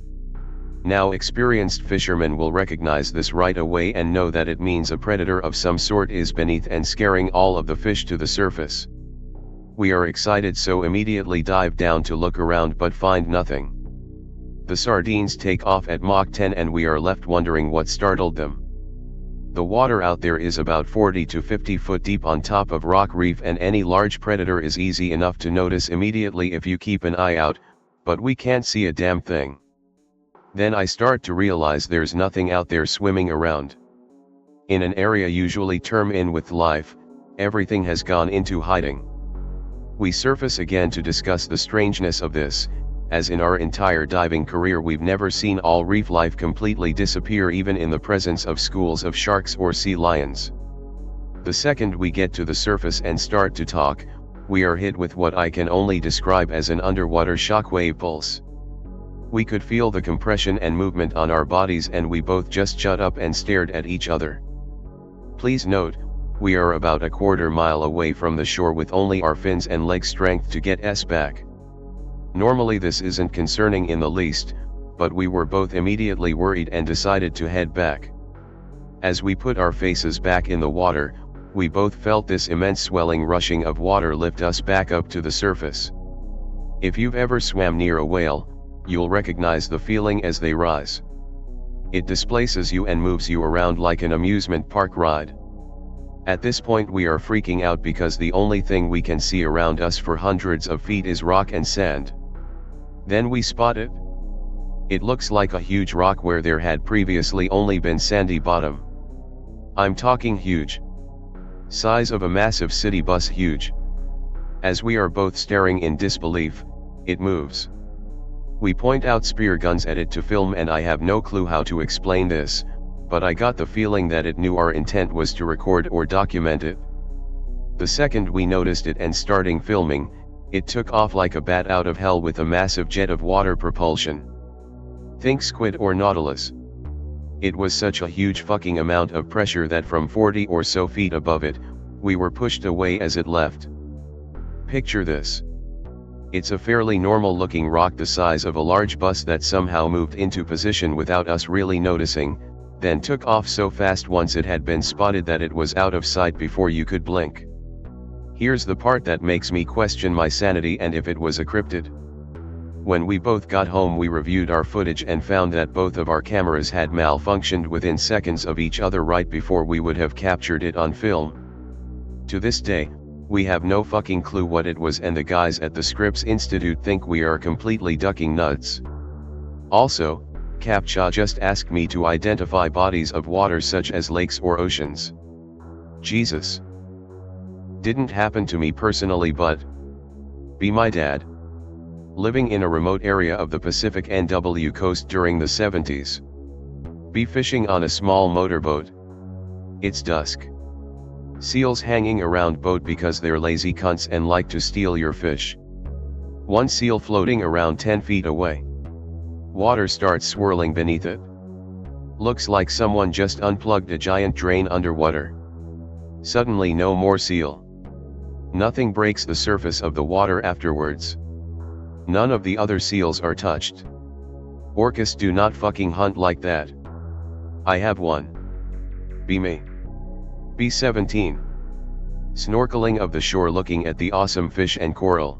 Now experienced fishermen will recognize this right away and know that it means a predator of some sort is beneath and scaring all of the fish to the surface. We are excited, so immediately dive down to look around but find nothing. The sardines take off at Mach 10 and we are left wondering what startled them. The water out there is about 40 to 50 foot deep on top of rock reef, and any large predator is easy enough to notice immediately if you keep an eye out, but we can't see a damn thing. Then I start to realize there's nothing out there swimming around. In an area usually termed in with life, everything has gone into hiding. We surface again to discuss the strangeness of this, as in our entire diving career we've never seen all reef life completely disappear even in the presence of schools of sharks or sea lions. The second we get to the surface and start to talk, we are hit with what I can only describe as an underwater shockwave pulse. We could feel the compression and movement on our bodies, and we both just shut up and stared at each other. Please note, we are about a quarter mile away from the shore with only our fins and leg strength to get us back. Normally this isn't concerning in the least, but we were both immediately worried and decided to head back. As we put our faces back in the water, we both felt this immense swelling rushing of water lift us back up to the surface. If you've ever swam near a whale, you'll recognize the feeling as they rise. It displaces you and moves you around like an amusement park ride. At this point we are freaking out because the only thing we can see around us for hundreds of feet is rock and sand. Then we spot it. It looks like a huge rock where there had previously only been sandy bottom. I'm talking huge. Size of a massive city bus huge. As we are both staring in disbelief, it moves. We point out spear guns at it to film, and I have no clue how to explain this, but I got the feeling that it knew our intent was to record or document it. The second we noticed it and starting filming, it took off like a bat out of hell with a massive jet of water propulsion. Think squid or nautilus. It was such a huge fucking amount of pressure that from 40 or so feet above it, we were pushed away as it left. Picture this. It's a fairly normal looking rock the size of a large bus that somehow moved into position without us really noticing, then took off so fast once it had been spotted that it was out of sight before you could blink. Here's the part that makes me question my sanity and if it was a cryptid. When we both got home we reviewed our footage and found that both of our cameras had malfunctioned within seconds of each other right before we would have captured it on film. To this day, we have no fucking clue what it was, and the guys at the Scripps Institute think we are completely ducking nuts. Also, CAPTCHA just asked me to identify bodies of water such as lakes or oceans. Jesus. Didn't happen to me personally, but be my dad. Living in a remote area of the Pacific NW coast during the 70s. Be fishing on a small motorboat. It's dusk. Seals hanging around boat because they're lazy cunts and like to steal your fish. One seal floating around 10 feet away. Water starts swirling beneath it. Looks like someone just unplugged a giant drain underwater. Suddenly no more seal. Nothing breaks the surface of the water afterwards. None of the other seals are touched. Orcas do not fucking hunt like that. I have one. Be me. B17. Snorkeling of the shore looking at the awesome fish and coral.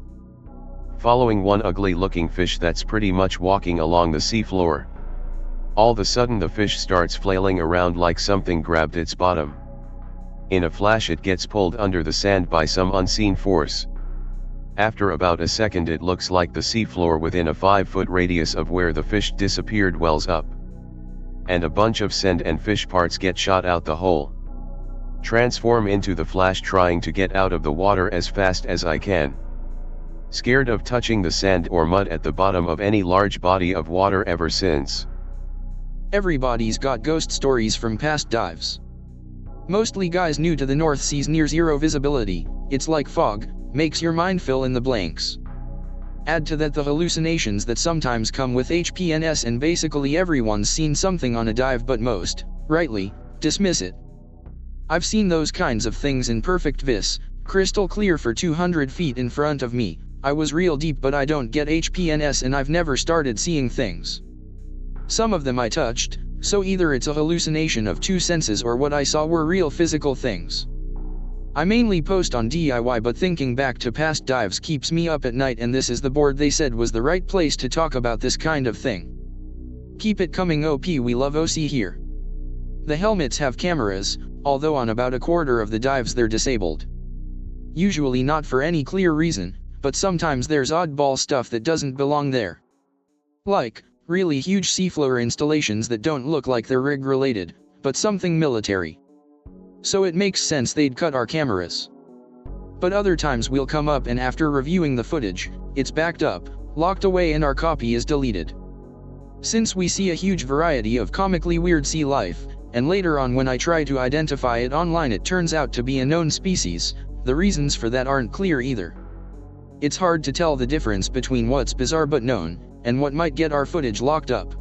Following one ugly looking fish that's pretty much walking along the seafloor. All of a sudden the fish starts flailing around like something grabbed its bottom. In a flash it gets pulled under the sand by some unseen force. After about a second it looks like the seafloor within a 5-foot radius of where the fish disappeared wells up. And a bunch of sand and fish parts get shot out the hole. Transform into the flash trying to get out of the water as fast as I can. Scared of touching the sand or mud at the bottom of any large body of water ever since. Everybody's got ghost stories from past dives. Mostly guys new to the North Sea's near zero visibility. It's like fog, makes your mind fill in the blanks. Add to that the hallucinations that sometimes come with HPNS, and basically everyone's seen something on a dive, but most, rightly, dismiss it. I've seen those kinds of things in perfect vis, crystal clear for 200 feet in front of me. I was real deep, but I don't get HPNS and I've never started seeing things. Some of them I touched, so either it's a hallucination of two senses or what I saw were real physical things. I mainly post on DIY, but thinking back to past dives keeps me up at night, and this is the board they said was the right place to talk about this kind of thing. Keep it coming OP, we love OC here. The helmets have cameras, although on about a quarter of the dives they're disabled. Usually not for any clear reason, but sometimes there's oddball stuff that doesn't belong there. Like, really huge seafloor installations that don't look like they're rig related, but something military. So it makes sense they'd cut our cameras. But other times we'll come up and after reviewing the footage, it's backed up, locked away and our copy is deleted. Since we see a huge variety of comically weird sea life, and later on when I try to identify it online it turns out to be a known species, the reasons for that aren't clear either. It's hard to tell the difference between what's bizarre but known, and what might get our footage locked up.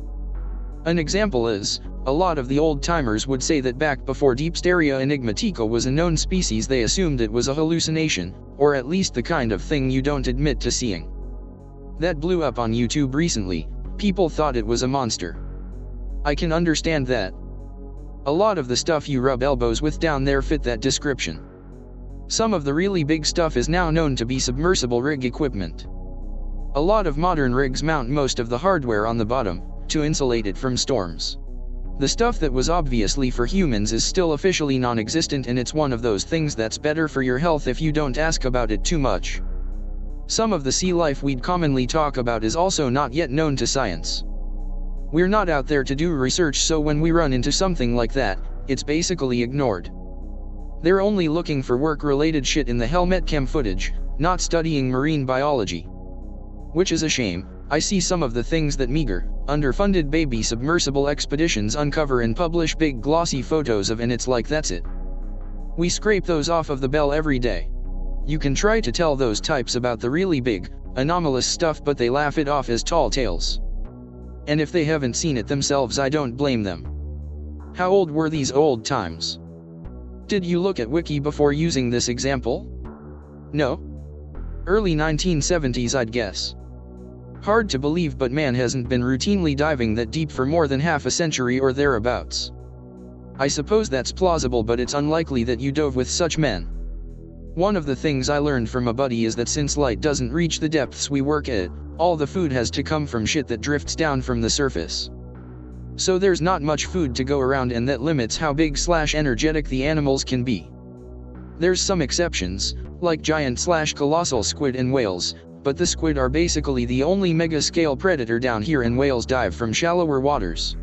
An example is, a lot of the old-timers would say that back before Dipsteria enigmatica was a known species they assumed it was a hallucination, or at least the kind of thing you don't admit to seeing. That blew up on YouTube recently, people thought it was a monster. I can understand that. A lot of the stuff you rub elbows with down there fit that description. Some of the really big stuff is now known to be submersible rig equipment. A lot of modern rigs mount most of the hardware on the bottom, to insulate it from storms. The stuff that was obviously for humans is still officially non-existent and it's one of those things that's better for your health if you don't ask about it too much. Some of the sea life we'd commonly talk about is also not yet known to science. We're not out there to do research, so when we run into something like that, it's basically ignored. They're only looking for work-related shit in the helmet cam footage, not studying marine biology. Which is a shame. I see some of the things that meager, underfunded baby submersible expeditions uncover and publish big glossy photos of and it's like that's it. We scrape those off of the bell every day. You can try to tell those types about the really big, anomalous stuff but they laugh it off as tall tales. And if they haven't seen it themselves I don't blame them. How old were these old times? Did you look at Wiki before using this example? No? Early 1970s I'd guess. Hard to believe but man hasn't been routinely diving that deep for more than half a century or thereabouts. I suppose that's plausible but it's unlikely that you dove with such men. One of the things I learned from a buddy is that since light doesn't reach the depths we work at, all the food has to come from shit that drifts down from the surface. So there's not much food to go around and that limits how big/energetic the animals can be. There's some exceptions, like giant/colossal squid and whales, but the squid are basically the only mega-scale predator down here and whales dive from shallower waters.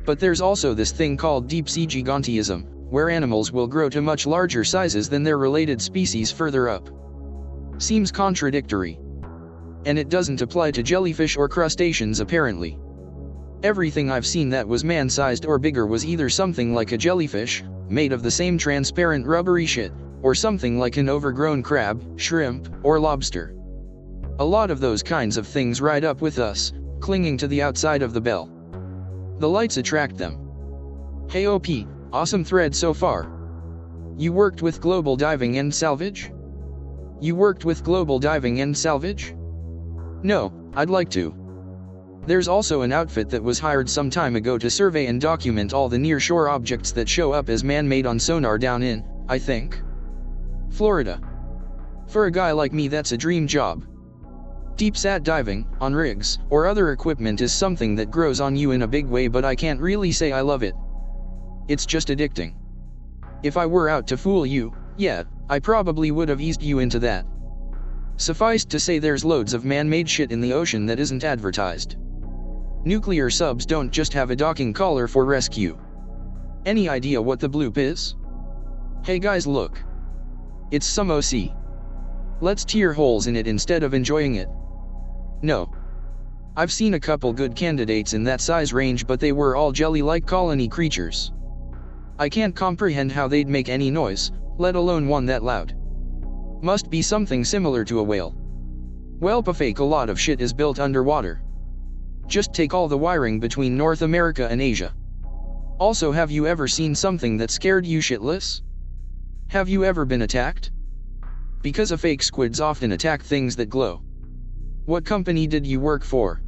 But there's also this thing called deep-sea gigantism, where animals will grow to much larger sizes than their related species further up. Seems contradictory. And it doesn't apply to jellyfish or crustaceans apparently. Everything I've seen that was man-sized or bigger was either something like a jellyfish, made of the same transparent rubbery shit, or something like an overgrown crab, shrimp, or lobster. A lot of those kinds of things ride up with us, clinging to the outside of the bell. The lights attract them. Hey OP, awesome thread so far. You worked with Global Diving and Salvage? You worked with Global Diving and Salvage? No, I'd like to. There's also an outfit that was hired some time ago to survey and document all the near-shore objects that show up as man-made on sonar down in, I think, Florida. For a guy like me that's a dream job. Deep sat diving, on rigs, or other equipment is something that grows on you in a big way but I can't really say I love it. It's just addicting. If I were out to fool you, yeah, I probably would have eased you into that. Suffice to say there's loads of man-made shit in the ocean that isn't advertised. Nuclear subs don't just have a docking collar for rescue. Any idea what the bloop is? Hey guys look. It's some OC. Let's tear holes in it instead of enjoying it. No. I've seen a couple good candidates in that size range but they were all jelly-like colony creatures. I can't comprehend how they'd make any noise, let alone one that loud. Must be something similar to a whale. Well, fake a lot of shit is built underwater. Just take all the wiring between North America and Asia. Also, have you ever seen something that scared you shitless? Have you ever been attacked? Because fake squids often attack things that glow. What company did you work for?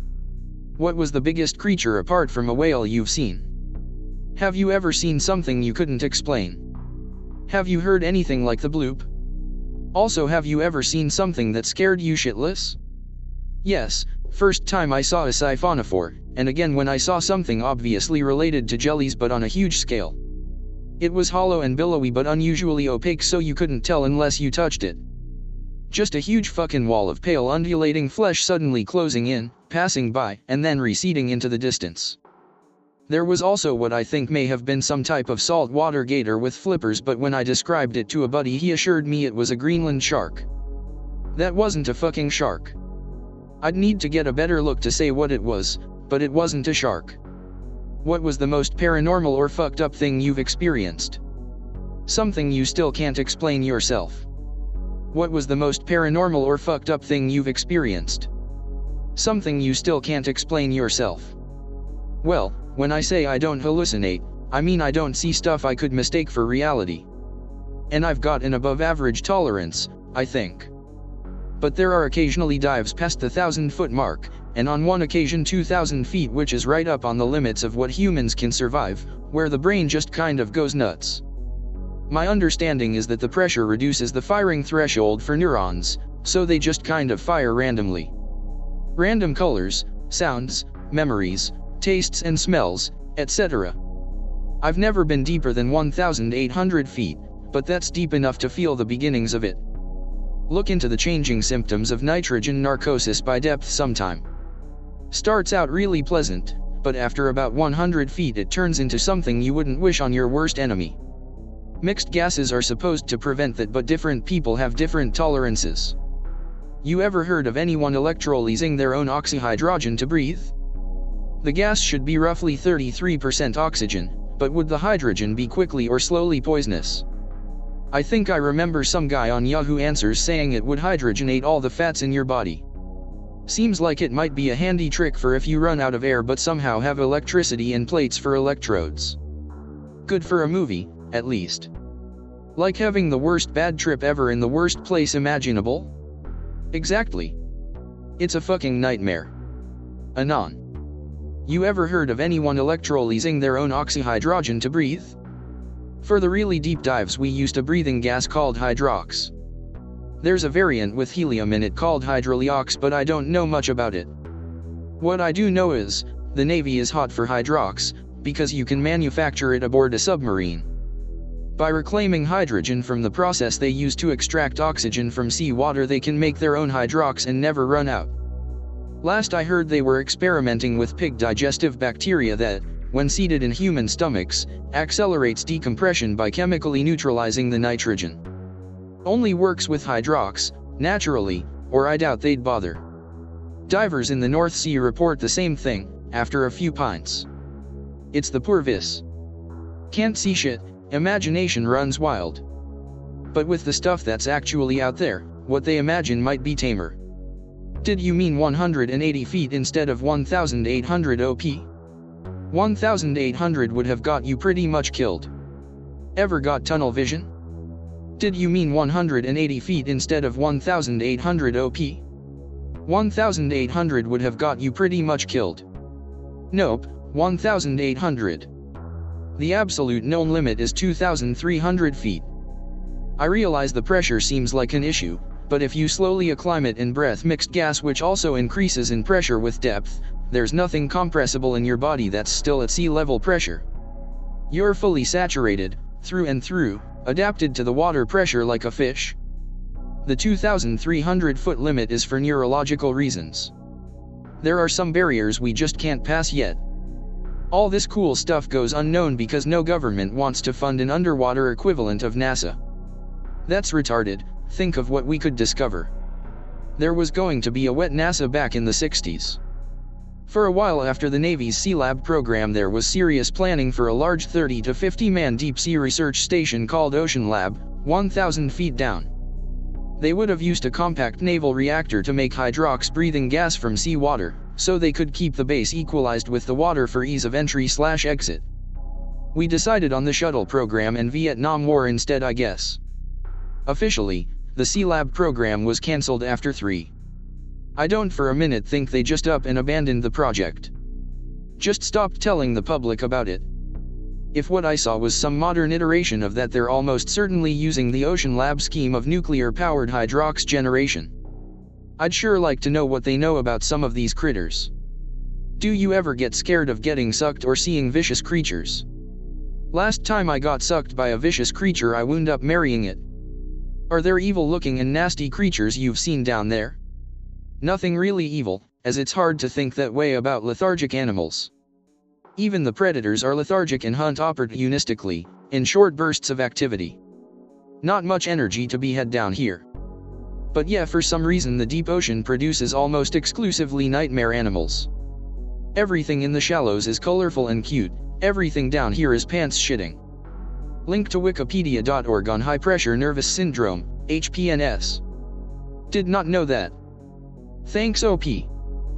What was the biggest creature apart from a whale you've seen? Have you ever seen something you couldn't explain? Have you heard anything like the bloop? Also, have you ever seen something that scared you shitless? Yes, First time I saw a siphonophore, and again when I saw something obviously related to jellies but on a huge scale. It was hollow and billowy but unusually opaque so you couldn't tell unless you touched it. Just a huge fucking wall of pale undulating flesh suddenly closing in, passing by, and then receding into the distance. There was also what I think may have been some type of saltwater gator with flippers, but when I described it to a buddy he assured me it was a Greenland shark. That wasn't a fucking shark. I'd need to get a better look to say what it was, but it wasn't a shark. What was the most paranormal or fucked up thing you've experienced? Something you still can't explain yourself. What was the most paranormal or fucked up thing you've experienced? Something you still can't explain yourself. Well, when I say I don't hallucinate, I mean I don't see stuff I could mistake for reality. And I've got an above average tolerance, I think. But there are occasionally dives past the 1,000-foot mark, and on one occasion 2,000 feet, which is right up on the limits of what humans can survive, where the brain just kind of goes nuts. My understanding is that the pressure reduces the firing threshold for neurons, so they just kind of fire randomly. Random colors, sounds, memories, tastes and smells, etc. I've never been deeper than 1,800 feet, but that's deep enough to feel the beginnings of it. Look into the changing symptoms of nitrogen narcosis by depth sometime. Starts out really pleasant, but after about 100 feet it turns into something you wouldn't wish on your worst enemy. Mixed gases are supposed to prevent that, but different people have different tolerances. You ever heard of anyone electrolyzing their own oxyhydrogen to breathe? The gas should be roughly 33% oxygen, but would the hydrogen be quickly or slowly poisonous? I think I remember some guy on Yahoo Answers saying it would hydrogenate all the fats in your body. Seems like it might be a handy trick for if you run out of air but somehow have electricity and plates for electrodes. Good for a movie, at least. Like having the worst bad trip ever in the worst place imaginable? Exactly. It's a fucking nightmare. Anon. You ever heard of anyone electrolyzing their own oxyhydrogen to breathe? For the really deep dives we used a breathing gas called hydrox. There's a variant with helium in it called hydroleox, but I don't know much about it. What I do know is, the Navy is hot for hydrox, because you can manufacture it aboard a submarine. By reclaiming hydrogen from the process they use to extract oxygen from seawater, they can make their own hydrox and never run out. Last I heard they were experimenting with pig digestive bacteria that, when seated in human stomachs, accelerates decompression by chemically neutralizing the nitrogen. Only works with hydrox, naturally, or I doubt they'd bother. Divers in the North Sea report the same thing, after a few pints. It's the poor vis. Can't see shit, imagination runs wild. But with the stuff that's actually out there, what they imagine might be tamer. Did you mean 180 feet instead of 1,800 OP? 1,800 would have got you pretty much killed. Ever got tunnel vision? Did you mean 180 feet instead of 1,800 OP? 1,800 would have got you pretty much killed. Nope, 1,800. The absolute known limit is 2,300 feet. I realize the pressure seems like an issue, but if you slowly acclimate in breath mixed gas which also increases in pressure with depth, there's nothing compressible in your body that's still at sea level pressure. You're fully saturated, through and through, adapted to the water pressure like a fish. The 2,300 foot limit is for neurological reasons. There are some barriers we just can't pass yet. All this cool stuff goes unknown because no government wants to fund an underwater equivalent of NASA. That's retarded. Think of what we could discover. There was going to be a wet NASA back in the 60s. For a while after the Navy's Sealab program there was serious planning for a large 30 to 50 man deep sea research station called Ocean Lab, 1,000 feet down. They would have used a compact naval reactor to make hydrox breathing gas from seawater, so they could keep the base equalized with the water for ease of entry/exit. We decided on the shuttle program and Vietnam War instead, I guess. Officially, the Sealab program was cancelled after 3. I don't for a minute think they just up and abandoned the project. Just stopped telling the public about it. If what I saw was some modern iteration of that, they're almost certainly using the Ocean Lab scheme of nuclear-powered hydrox generation. I'd sure like to know what they know about some of these critters. Do you ever get scared of getting sucked or seeing vicious creatures? Last time I got sucked by a vicious creature, I wound up marrying it. Are there evil-looking and nasty creatures you've seen down there? Nothing really evil, as it's hard to think that way about lethargic animals. Even the predators are lethargic and hunt opportunistically, in short bursts of activity. Not much energy to be had down here. But yeah, for some reason the deep ocean produces almost exclusively nightmare animals. Everything in the shallows is colorful and cute, everything down here is pants shitting. Link to wikipedia.org on high pressure nervous syndrome, HPNS. Did not know that. Thanks OP.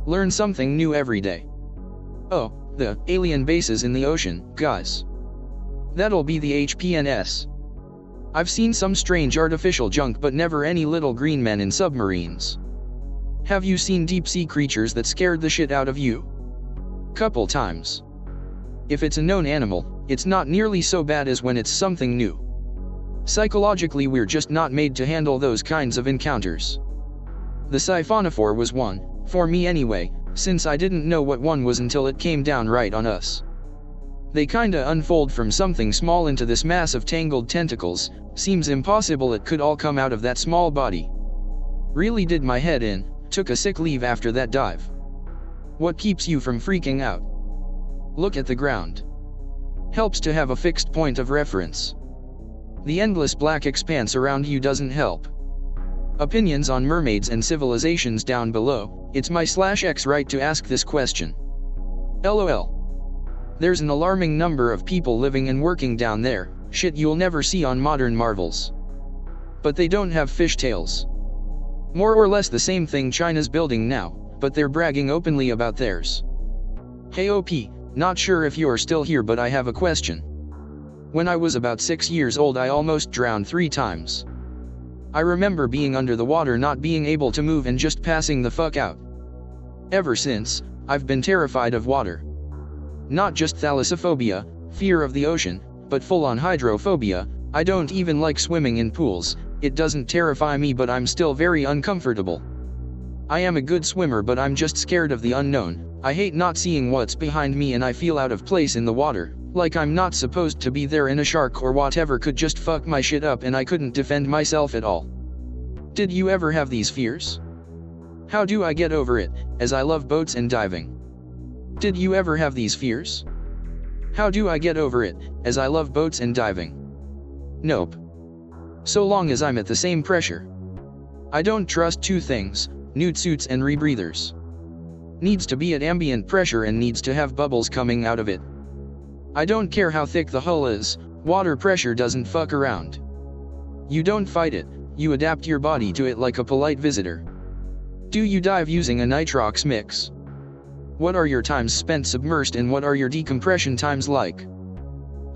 Learn something new every day. Oh, the alien bases in the ocean, guys. That'll be the HPNS. I've seen some strange artificial junk but never any little green men in submarines. Have you seen deep sea creatures that scared the shit out of you? Couple times. If it's a known animal, it's not nearly so bad as when it's something new. Psychologically, we're just not made to handle those kinds of encounters. The siphonophore was one, for me anyway, since I didn't know what one was until it came down right on us. They kinda unfold from something small into this mass of tangled tentacles, seems impossible it could all come out of that small body. Really did my head in, took a sick leave after that dive. What keeps you from freaking out? Look at the ground. Helps to have a fixed point of reference. The endless black expanse around you doesn't help. Opinions on mermaids and civilizations down below. It's my /X right to ask this question. LOL. There's an alarming number of people living and working down there, shit you'll never see on modern marvels. But they don't have fishtails. More or less the same thing China's building now, but they're bragging openly about theirs. Hey OP, not sure if you're still here, but I have a question. When I was about 6 years old, I almost drowned 3 times. I remember being under the water, not being able to move and just passing the fuck out. Ever since, I've been terrified of water. Not just thalassophobia, fear of the ocean, but full-on hydrophobia. I don't even like swimming in pools. It doesn't terrify me, but I'm still very uncomfortable. I am a good swimmer, but I'm just scared of the unknown. I hate not seeing what's behind me, and I feel out of place in the water, like I'm not supposed to be there, and a shark or whatever could just fuck my shit up and I couldn't defend myself at all. Did you ever have these fears? How do I get over it, as I love boats and diving? Did you ever have these fears? How do I get over it, as I love boats and diving? Nope. So long as I'm at the same pressure. I don't trust 2 things, nude suits and rebreathers. Needs to be at ambient pressure and needs to have bubbles coming out of it. I don't care how thick the hull is, water pressure doesn't fuck around. You don't fight it, you adapt your body to it like a polite visitor. Do you dive using a nitrox mix? What are your times spent submersed and what are your decompression times like?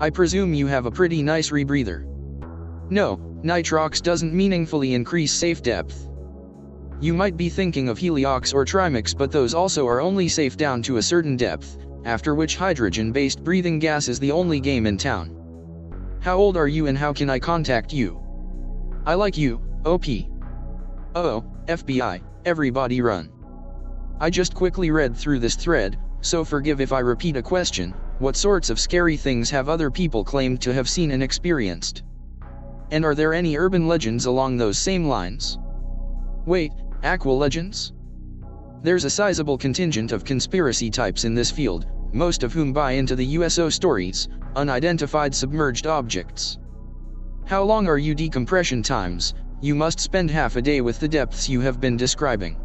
I presume you have a pretty nice rebreather. No, nitrox doesn't meaningfully increase safe depth. You might be thinking of heliox or trimix, but those also are only safe down to a certain depth, after which hydrogen-based breathing gas is the only game in town. How old are you and how can I contact you? I like you, OP. Oh, FBI, everybody run. I just quickly read through this thread, so forgive if I repeat a question. What sorts of scary things have other people claimed to have seen and experienced? And are there any urban legends along those same lines? Wait, aqua legends? There's a sizable contingent of conspiracy types in this field, most of whom buy into the USO stories, unidentified submerged objects. How long are your decompression times? You must spend half a day with the depths you have been describing.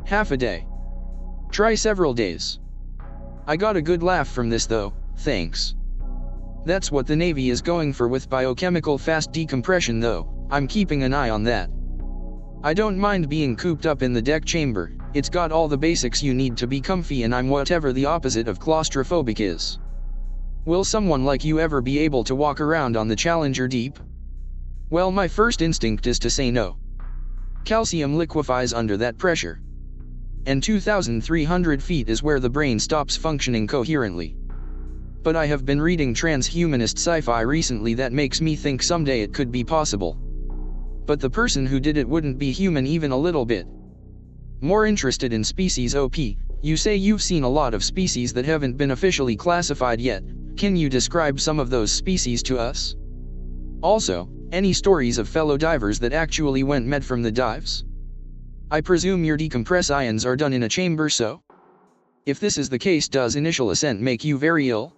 Half a day. Try several days. I got a good laugh from this though, thanks. That's what the Navy is going for with biochemical fast decompression though, I'm keeping an eye on that. I don't mind being cooped up in the deck chamber, it's got all the basics you need to be comfy, and I'm whatever the opposite of claustrophobic is. Will someone like you ever be able to walk around on the Challenger deep? Well, my first instinct is to say no. Calcium liquefies under that pressure. And 2,300 feet is where the brain stops functioning coherently. But I have been reading transhumanist sci-fi recently that makes me think someday it could be possible. But the person who did it wouldn't be human even a little bit. More interested in species OP, you say you've seen a lot of species that haven't been officially classified yet. Can you describe some of those species to us? Also, any stories of fellow divers that actually went med from the dives? I presume your decompress ions are done in a chamber, so? If this is the case, does initial ascent make you very ill?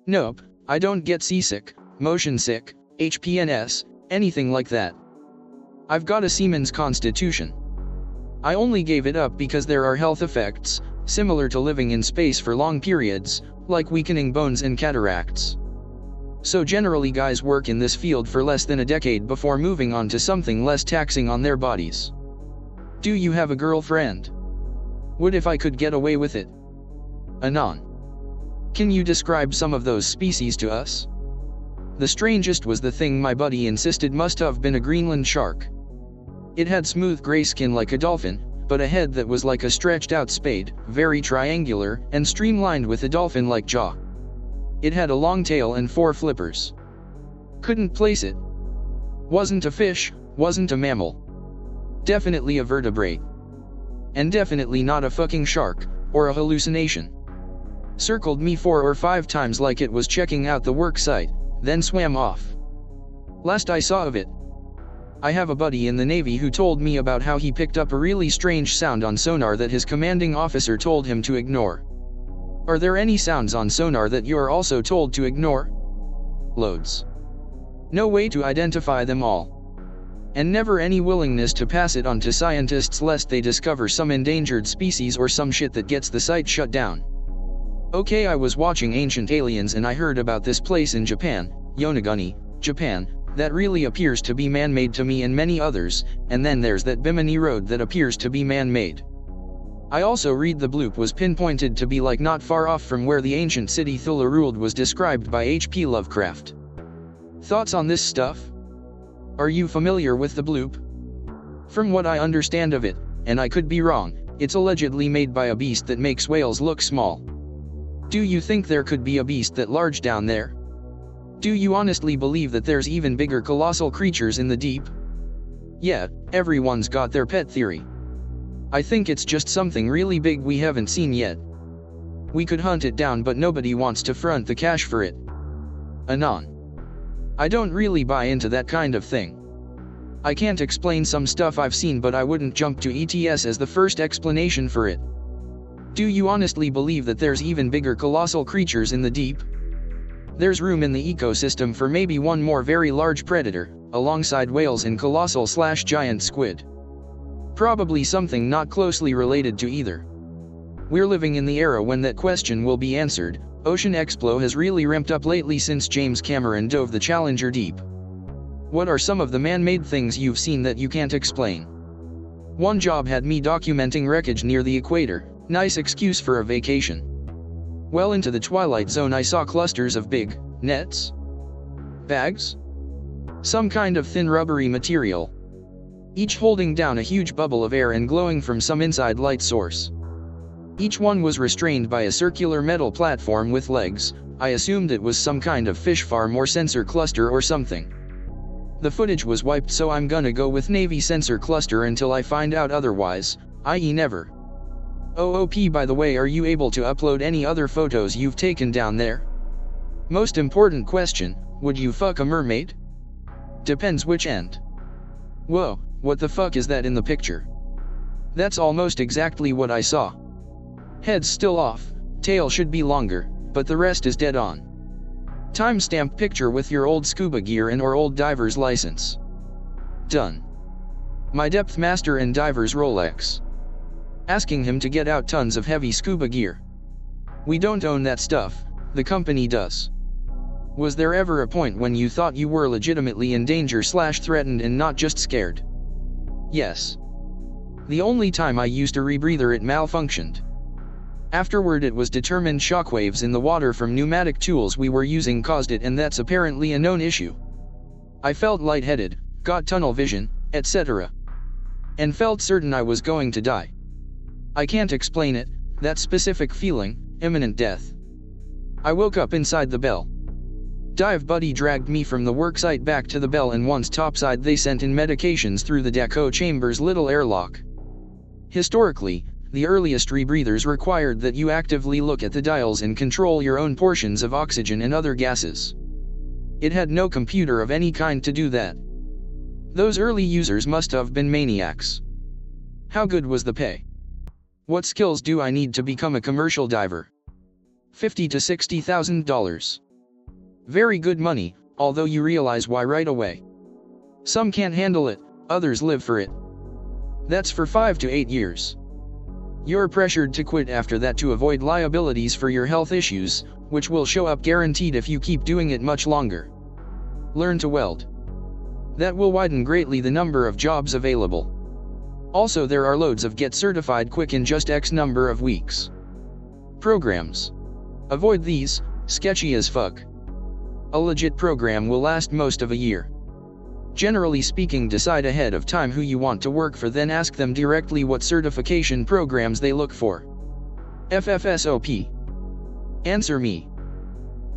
Nope, I don't get seasick, motion sick, HPNS, anything like that. I've got a seaman's constitution. I only gave it up because there are health effects, similar to living in space for long periods, like weakening bones and cataracts. So generally guys work in this field for less than a decade before moving on to something less taxing on their bodies. Do you have a girlfriend? Would if I could get away with it. Anon. Can you describe some of those species to us? The strangest was the thing my buddy insisted must have been a Greenland shark. It had smooth gray skin like a dolphin, but a head that was like a stretched out spade, very triangular, and streamlined with a dolphin-like jaw. It had a long tail and 4 flippers. Couldn't place it. Wasn't a fish, wasn't a mammal. Definitely a vertebrate. And definitely not a fucking shark, or a hallucination. Circled me 4 or 5 times like it was checking out the work site, then swam off. Last I saw of it. I have a buddy in the Navy who told me about how he picked up a really strange sound on sonar that his commanding officer told him to ignore. Are there any sounds on sonar that you're also told to ignore? Loads. No way to identify them all. And never any willingness to pass it on to scientists lest they discover some endangered species or some shit that gets the site shut down. Okay, I was watching Ancient Aliens and I heard about this place in Japan, Yonaguni, Japan, that really appears to be man-made to me and many others, and then there's that Bimini Road that appears to be man-made. I also read the bloop was pinpointed to be like not far off from where the ancient city Thula ruled was described by H.P. Lovecraft. Thoughts on this stuff? Are you familiar with the bloop? From what I understand of it, and I could be wrong, it's allegedly made by a beast that makes whales look small. Do you think there could be a beast that large down there? Do you honestly believe that there's even bigger colossal creatures in the deep? Yeah, everyone's got their pet theory. I think it's just something really big we haven't seen yet. We could hunt it down, but nobody wants to front the cash for it. Anon. I don't really buy into that kind of thing. I can't explain some stuff I've seen, but I wouldn't jump to ETS as the first explanation for it. Do you honestly believe that there's even bigger colossal creatures in the deep? There's room in the ecosystem for maybe one more very large predator, alongside whales and colossal/giant squid. Probably something not closely related to either. We're living in the era when that question will be answered. Ocean Explo has really ramped up lately since James Cameron dove the Challenger deep. What are some of the man-made things you've seen that you can't explain? One job had me documenting wreckage near the equator, nice excuse for a vacation. Well into the twilight zone I saw clusters of big, nets? Bags? Some kind of thin rubbery material. Each holding down a huge bubble of air and glowing from some inside light source. Each one was restrained by a circular metal platform with legs. I assumed it was some kind of fish farm or sensor cluster or something. The footage was wiped, so I'm gonna go with Navy sensor cluster until I find out otherwise, i.e. never. OOP, by the way, are you able to upload any other photos you've taken down there? Most important question, would you fuck a mermaid? Depends which end. Whoa, what the fuck is that in the picture? That's almost exactly what I saw. Head's still off, tail should be longer, but the rest is dead on. Timestamp picture with your old scuba gear and or old diver's license. Done. My depth master and diver's Rolex. Asking him to get out tons of heavy scuba gear. We don't own that stuff, the company does. Was there ever a point when you thought you were legitimately in danger/threatened and not just scared? Yes. The only time I used a rebreather it malfunctioned. Afterward it was determined shockwaves in the water from pneumatic tools we were using caused it, and that's apparently a known issue. I felt lightheaded, got tunnel vision, etc. And felt certain I was going to die. I can't explain it, that specific feeling, imminent death. I woke up inside the bell. Dive buddy dragged me from the worksite back to the bell, and once topside they sent in medications through the Daco chamber's little airlock. Historically, the earliest rebreathers required that you actively look at the dials and control your own portions of oxygen and other gases. It had no computer of any kind to do that. Those early users must have been maniacs. How good was the pay? What skills do I need to become a commercial diver? $50,000 to $60,000. Very good money, although you realize why right away. Some can't handle it, others live for it. That's for 5 to 8 years. You're pressured to quit after that to avoid liabilities for your health issues, which will show up guaranteed if you keep doing it much longer. Learn to weld. That will widen greatly the number of jobs available. Also, there are loads of get certified quick in just X number of weeks. Programs. Avoid these, sketchy as fuck. A legit program will last most of a year. Generally speaking, decide ahead of time who you want to work for, then ask them directly what certification programs they look for. FFSOP. Answer me.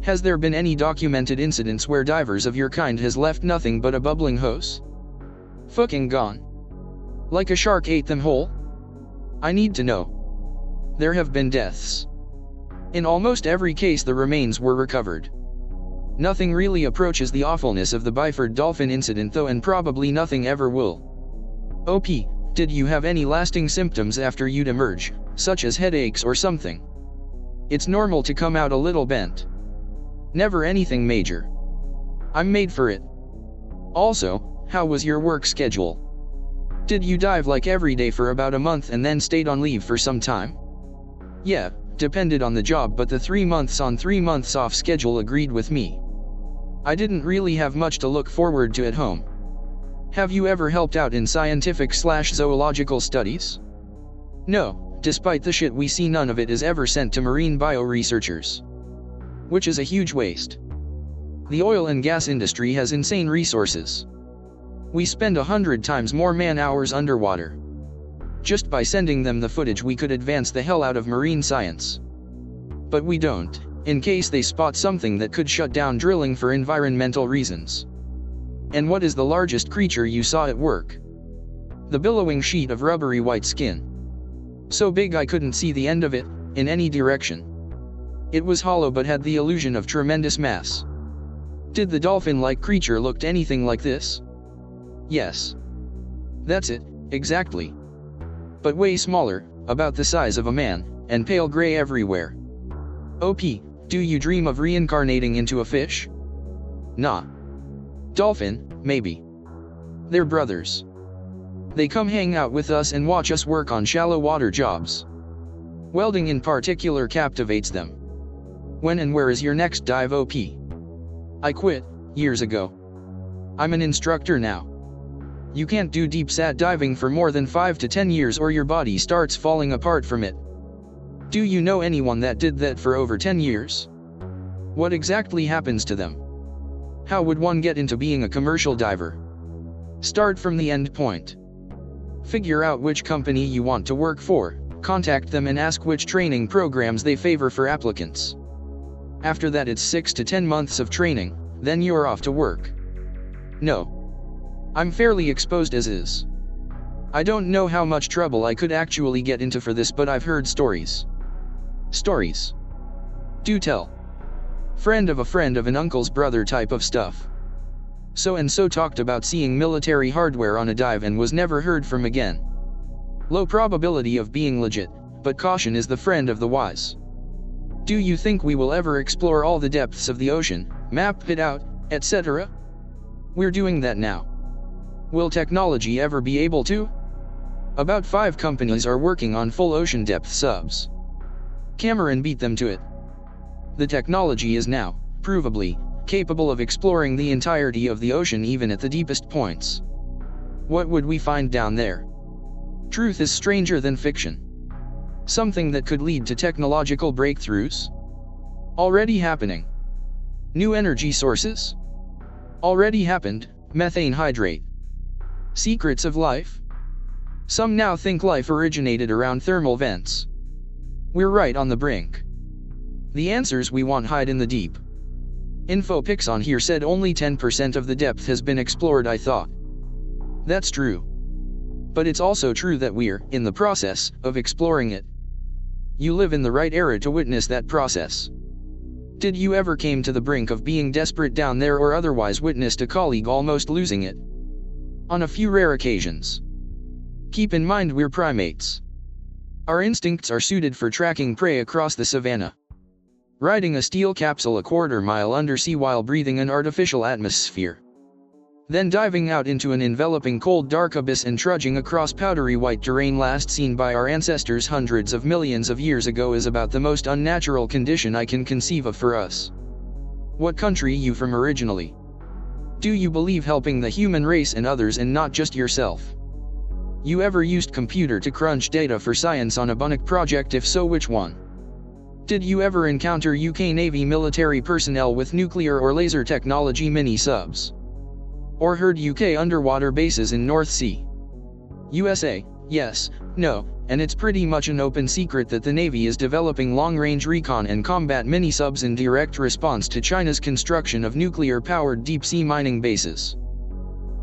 Has there been any documented incidents where divers of your kind has left nothing but a bubbling hose? Fucking gone. Like a shark ate them whole? I need to know. There have been deaths. In almost every case the remains were recovered. Nothing really approaches the awfulness of the Byford dolphin incident though, and probably nothing ever will. OP, did you have any lasting symptoms after you'd emerge, such as headaches or something? It's normal to come out a little bent. Never anything major. I'm made for it. Also, how was your work schedule? Did you dive like every day for about a month and then stayed on leave for some time? Yeah, depended on the job, but the 3 months on 3 months off schedule agreed with me. I didn't really have much to look forward to at home. Have you ever helped out in scientific/zoological studies? No, despite the shit we see, none of it is ever sent to marine bio researchers. Which is a huge waste. The oil and gas industry has insane resources. We spend 100 times more man-hours underwater. Just by sending them the footage we could advance the hell out of marine science. But we don't, in case they spot something that could shut down drilling for environmental reasons. And what is the largest creature you saw at work? The billowing sheet of rubbery white skin. So big I couldn't see the end of it, in any direction. It was hollow but had the illusion of tremendous mass. Did the dolphin-like creature look anything like this? Yes. That's it, exactly. But way smaller, about the size of a man, and pale gray everywhere. OP, do you dream of reincarnating into a fish? Nah. Dolphin, maybe. They're brothers. They come hang out with us and watch us work on shallow water jobs. Welding in particular captivates them. When and where is your next dive, OP? I quit, years ago. I'm an instructor now. You can't do deep sat diving for more than 5 to 10 years or your body starts falling apart from it. Do you know anyone that did that for over 10 years? What exactly happens to them? How would one get into being a commercial diver? Start from the end point. Figure out which company you want to work for, contact them and ask which training programs they favor for applicants. After that it's 6 to 10 months of training, then you're off to work. No. I'm fairly exposed as is. I don't know how much trouble I could actually get into for this, but I've heard stories. Stories. Do tell. Friend of an uncle's brother type of stuff. So and so talked about seeing military hardware on a dive and was never heard from again. Low probability of being legit, but caution is the friend of the wise. Do you think we will ever explore all the depths of the ocean, map it out, etc.? We're doing that now. Will technology ever be able to? About 5 companies are working on full ocean depth subs. Cameron beat them to it. The technology is now, provably, capable of exploring the entirety of the ocean even at the deepest points. What would we find down there? Truth is stranger than fiction. Something that could lead to technological breakthroughs? Already happening. New energy sources? Already happened, methane hydrate. Secrets of life? Some now think life originated around thermal vents. We're right on the brink. The answers we want hide in the deep. Infopix on here said only 10% of the depth has been explored. I thought. That's true. But it's also true that we're in the process of exploring it. You live in the right era to witness that process. Did you ever came to the brink of being desperate down there or otherwise witnessed a colleague almost losing it? On a few rare occasions. Keep in mind we're primates. Our instincts are suited for tracking prey across the savannah. Riding a steel capsule a quarter-mile undersea while breathing an artificial atmosphere. Then diving out into an enveloping cold dark abyss and trudging across powdery white terrain last seen by our ancestors hundreds of millions of years ago is about the most unnatural condition I can conceive of for us. What country you from originally? Do you believe helping the human race and others and not just yourself? You ever used computer to crunch data for science on a Bunnock project? If so, which one? Did you ever encounter UK Navy military personnel with nuclear or laser technology mini-subs? Or heard UK underwater bases in North Sea? USA, yes, no, and it's pretty much an open secret that the Navy is developing long-range recon and combat mini-subs in direct response to China's construction of nuclear-powered deep-sea mining bases.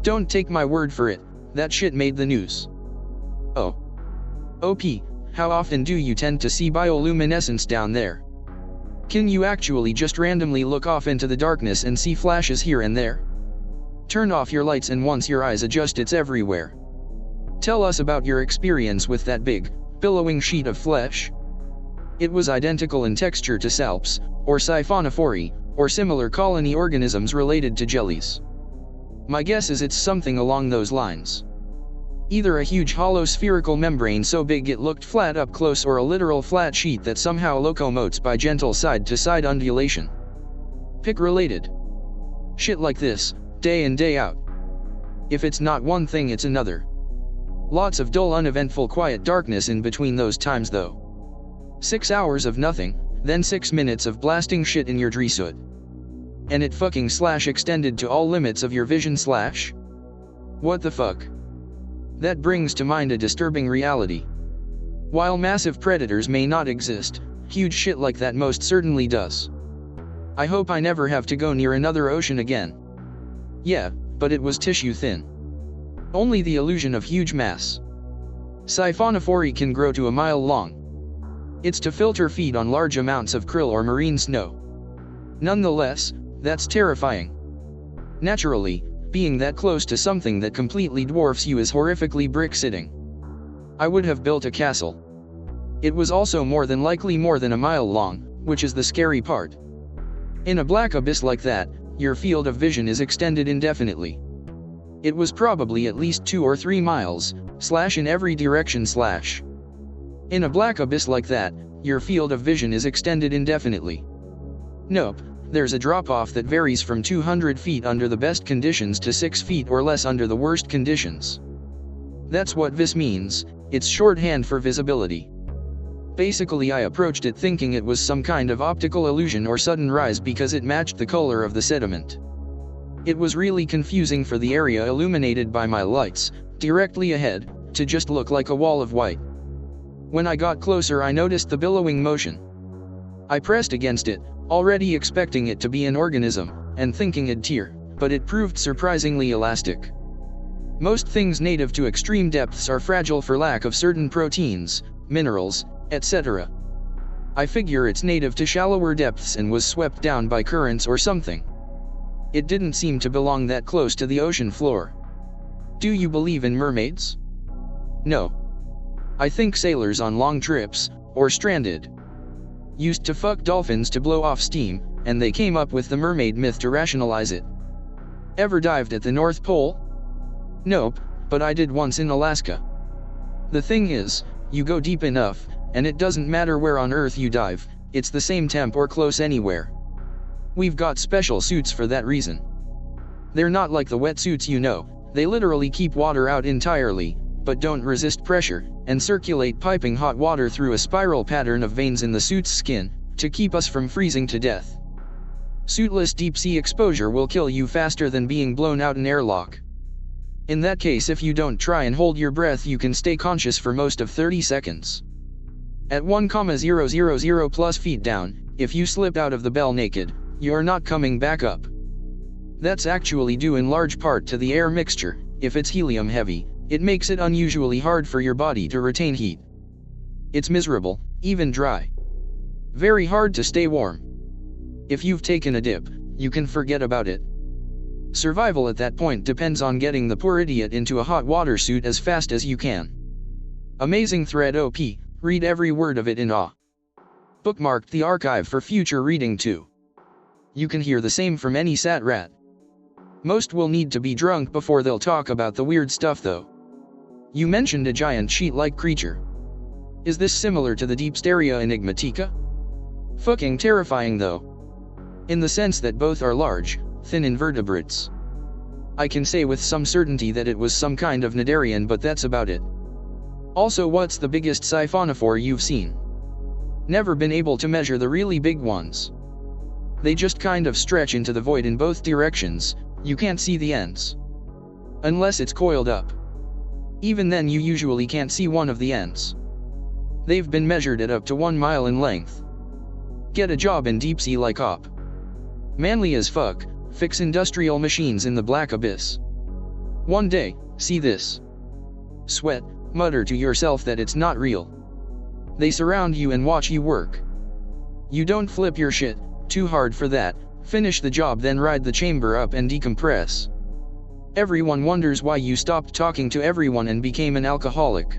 Don't take my word for it, that shit made the news. Oh. OP, how often do you tend to see bioluminescence down there? Can you actually just randomly look off into the darkness and see flashes here and there? Turn off your lights and once your eyes adjust it's everywhere. Tell us about your experience with that big, billowing sheet of flesh. It was identical in texture to salps, or siphonophore, or similar colony organisms related to jellies. My guess is it's something along those lines. Either a huge hollow spherical membrane so big it looked flat up close or a literal flat sheet that somehow locomotes by gentle side-to-side undulation. Pick related. Shit like this, day in day out. If it's not one thing it's another. Lots of dull uneventful quiet darkness in between those times though. 6 hours of nothing, then 6 minutes of blasting shit in your dreesut. And it fucking slash extended to all limits of your vision slash? What the fuck? That brings to mind a disturbing reality. While massive predators may not exist, huge shit like that most certainly does. I hope I never have to go near another ocean again. Yeah, but it was tissue thin. Only the illusion of huge mass. Siphonophore can grow to a mile long. It's to filter feed on large amounts of krill or marine snow. Nonetheless, that's terrifying. Naturally, being that close to something that completely dwarfs you is horrifically brick-sitting. I would have built a castle. It was also more than likely more than a mile long, which is the scary part. In a black abyss like that, your field of vision is extended indefinitely. It was probably at least 2 or 3 miles, slash in every direction slash. In a black abyss like that, your field of vision is extended indefinitely. Nope, there's a drop-off that varies from 200 feet under the best conditions to 6 feet or less under the worst conditions. That's what vis means, it's shorthand for visibility. Basically I approached it thinking it was some kind of optical illusion or sudden rise because it matched the color of the sediment. It was really confusing for the area illuminated by my lights, directly ahead, to just look like a wall of white. When I got closer I noticed the billowing motion. I pressed against it, already expecting it to be an organism, and thinking it'd tear, but it proved surprisingly elastic. Most things native to extreme depths are fragile for lack of certain proteins, minerals, etc. I figure it's native to shallower depths and was swept down by currents or something. It didn't seem to belong that close to the ocean floor. Do you believe in mermaids? No. I think sailors on long trips, or stranded, used to fuck dolphins to blow off steam, and they came up with the mermaid myth to rationalize it. Ever dived at the North Pole? Nope, but I did once in Alaska. The thing is, you go deep enough, and it doesn't matter where on Earth you dive, it's the same temp or close anywhere. We've got special suits for that reason. They're not like the wetsuits you know, they literally keep water out entirely, but don't resist pressure, and circulate piping hot water through a spiral pattern of veins in the suit's skin, to keep us from freezing to death. Suitless deep-sea exposure will kill you faster than being blown out an airlock. In that case if you don't try and hold your breath you can stay conscious for most of 30 seconds. At 1,000 plus feet down, if you slip out of the bell naked, you're not coming back up. That's actually due in large part to the air mixture. If it's helium heavy, It makes it unusually hard for your body to retain heat. It's miserable, even dry. Very hard to stay warm. If you've taken a dip, you can forget about it. Survival at that point depends on getting the poor idiot into a hot water suit as fast as you can. Amazing thread OP, read every word of it in awe. Bookmarked the archive for future reading too. You can hear the same from any sat rat. Most will need to be drunk before they'll talk about the weird stuff though. You mentioned a giant sheet-like creature. Is this similar to the Dipsteria enigmatica? Fucking terrifying though. In the sense that both are large, thin invertebrates. I can say with some certainty that it was some kind of cnidarian, but that's about it. Also, what's the biggest siphonophore you've seen? Never been able to measure the really big ones. They just kind of stretch into the void in both directions, you can't see the ends. Unless it's coiled up. Even then you usually can't see one of the ends. They've been measured at up to 1 mile in length. Get a job in deep sea like op. Manly as fuck, fix industrial machines in the black abyss. One day, see this. Sweat, mutter to yourself that it's not real. They surround you and watch you work. You don't flip your shit, too hard for that, finish the job then ride the chamber up and decompress. Everyone wonders why you stopped talking to everyone and became an alcoholic.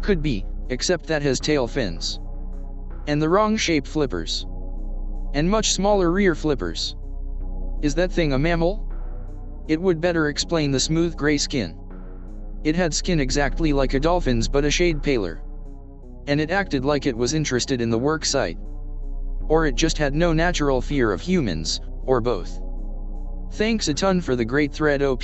Could be, except that has tail fins. And the wrong shape flippers. And much smaller rear flippers. Is that thing a mammal? It would better explain the smooth gray skin. It had skin exactly like a dolphin's but a shade paler. And it acted like it was interested in the work site. Or it just had no natural fear of humans, or both. Thanks a ton for the great thread OP.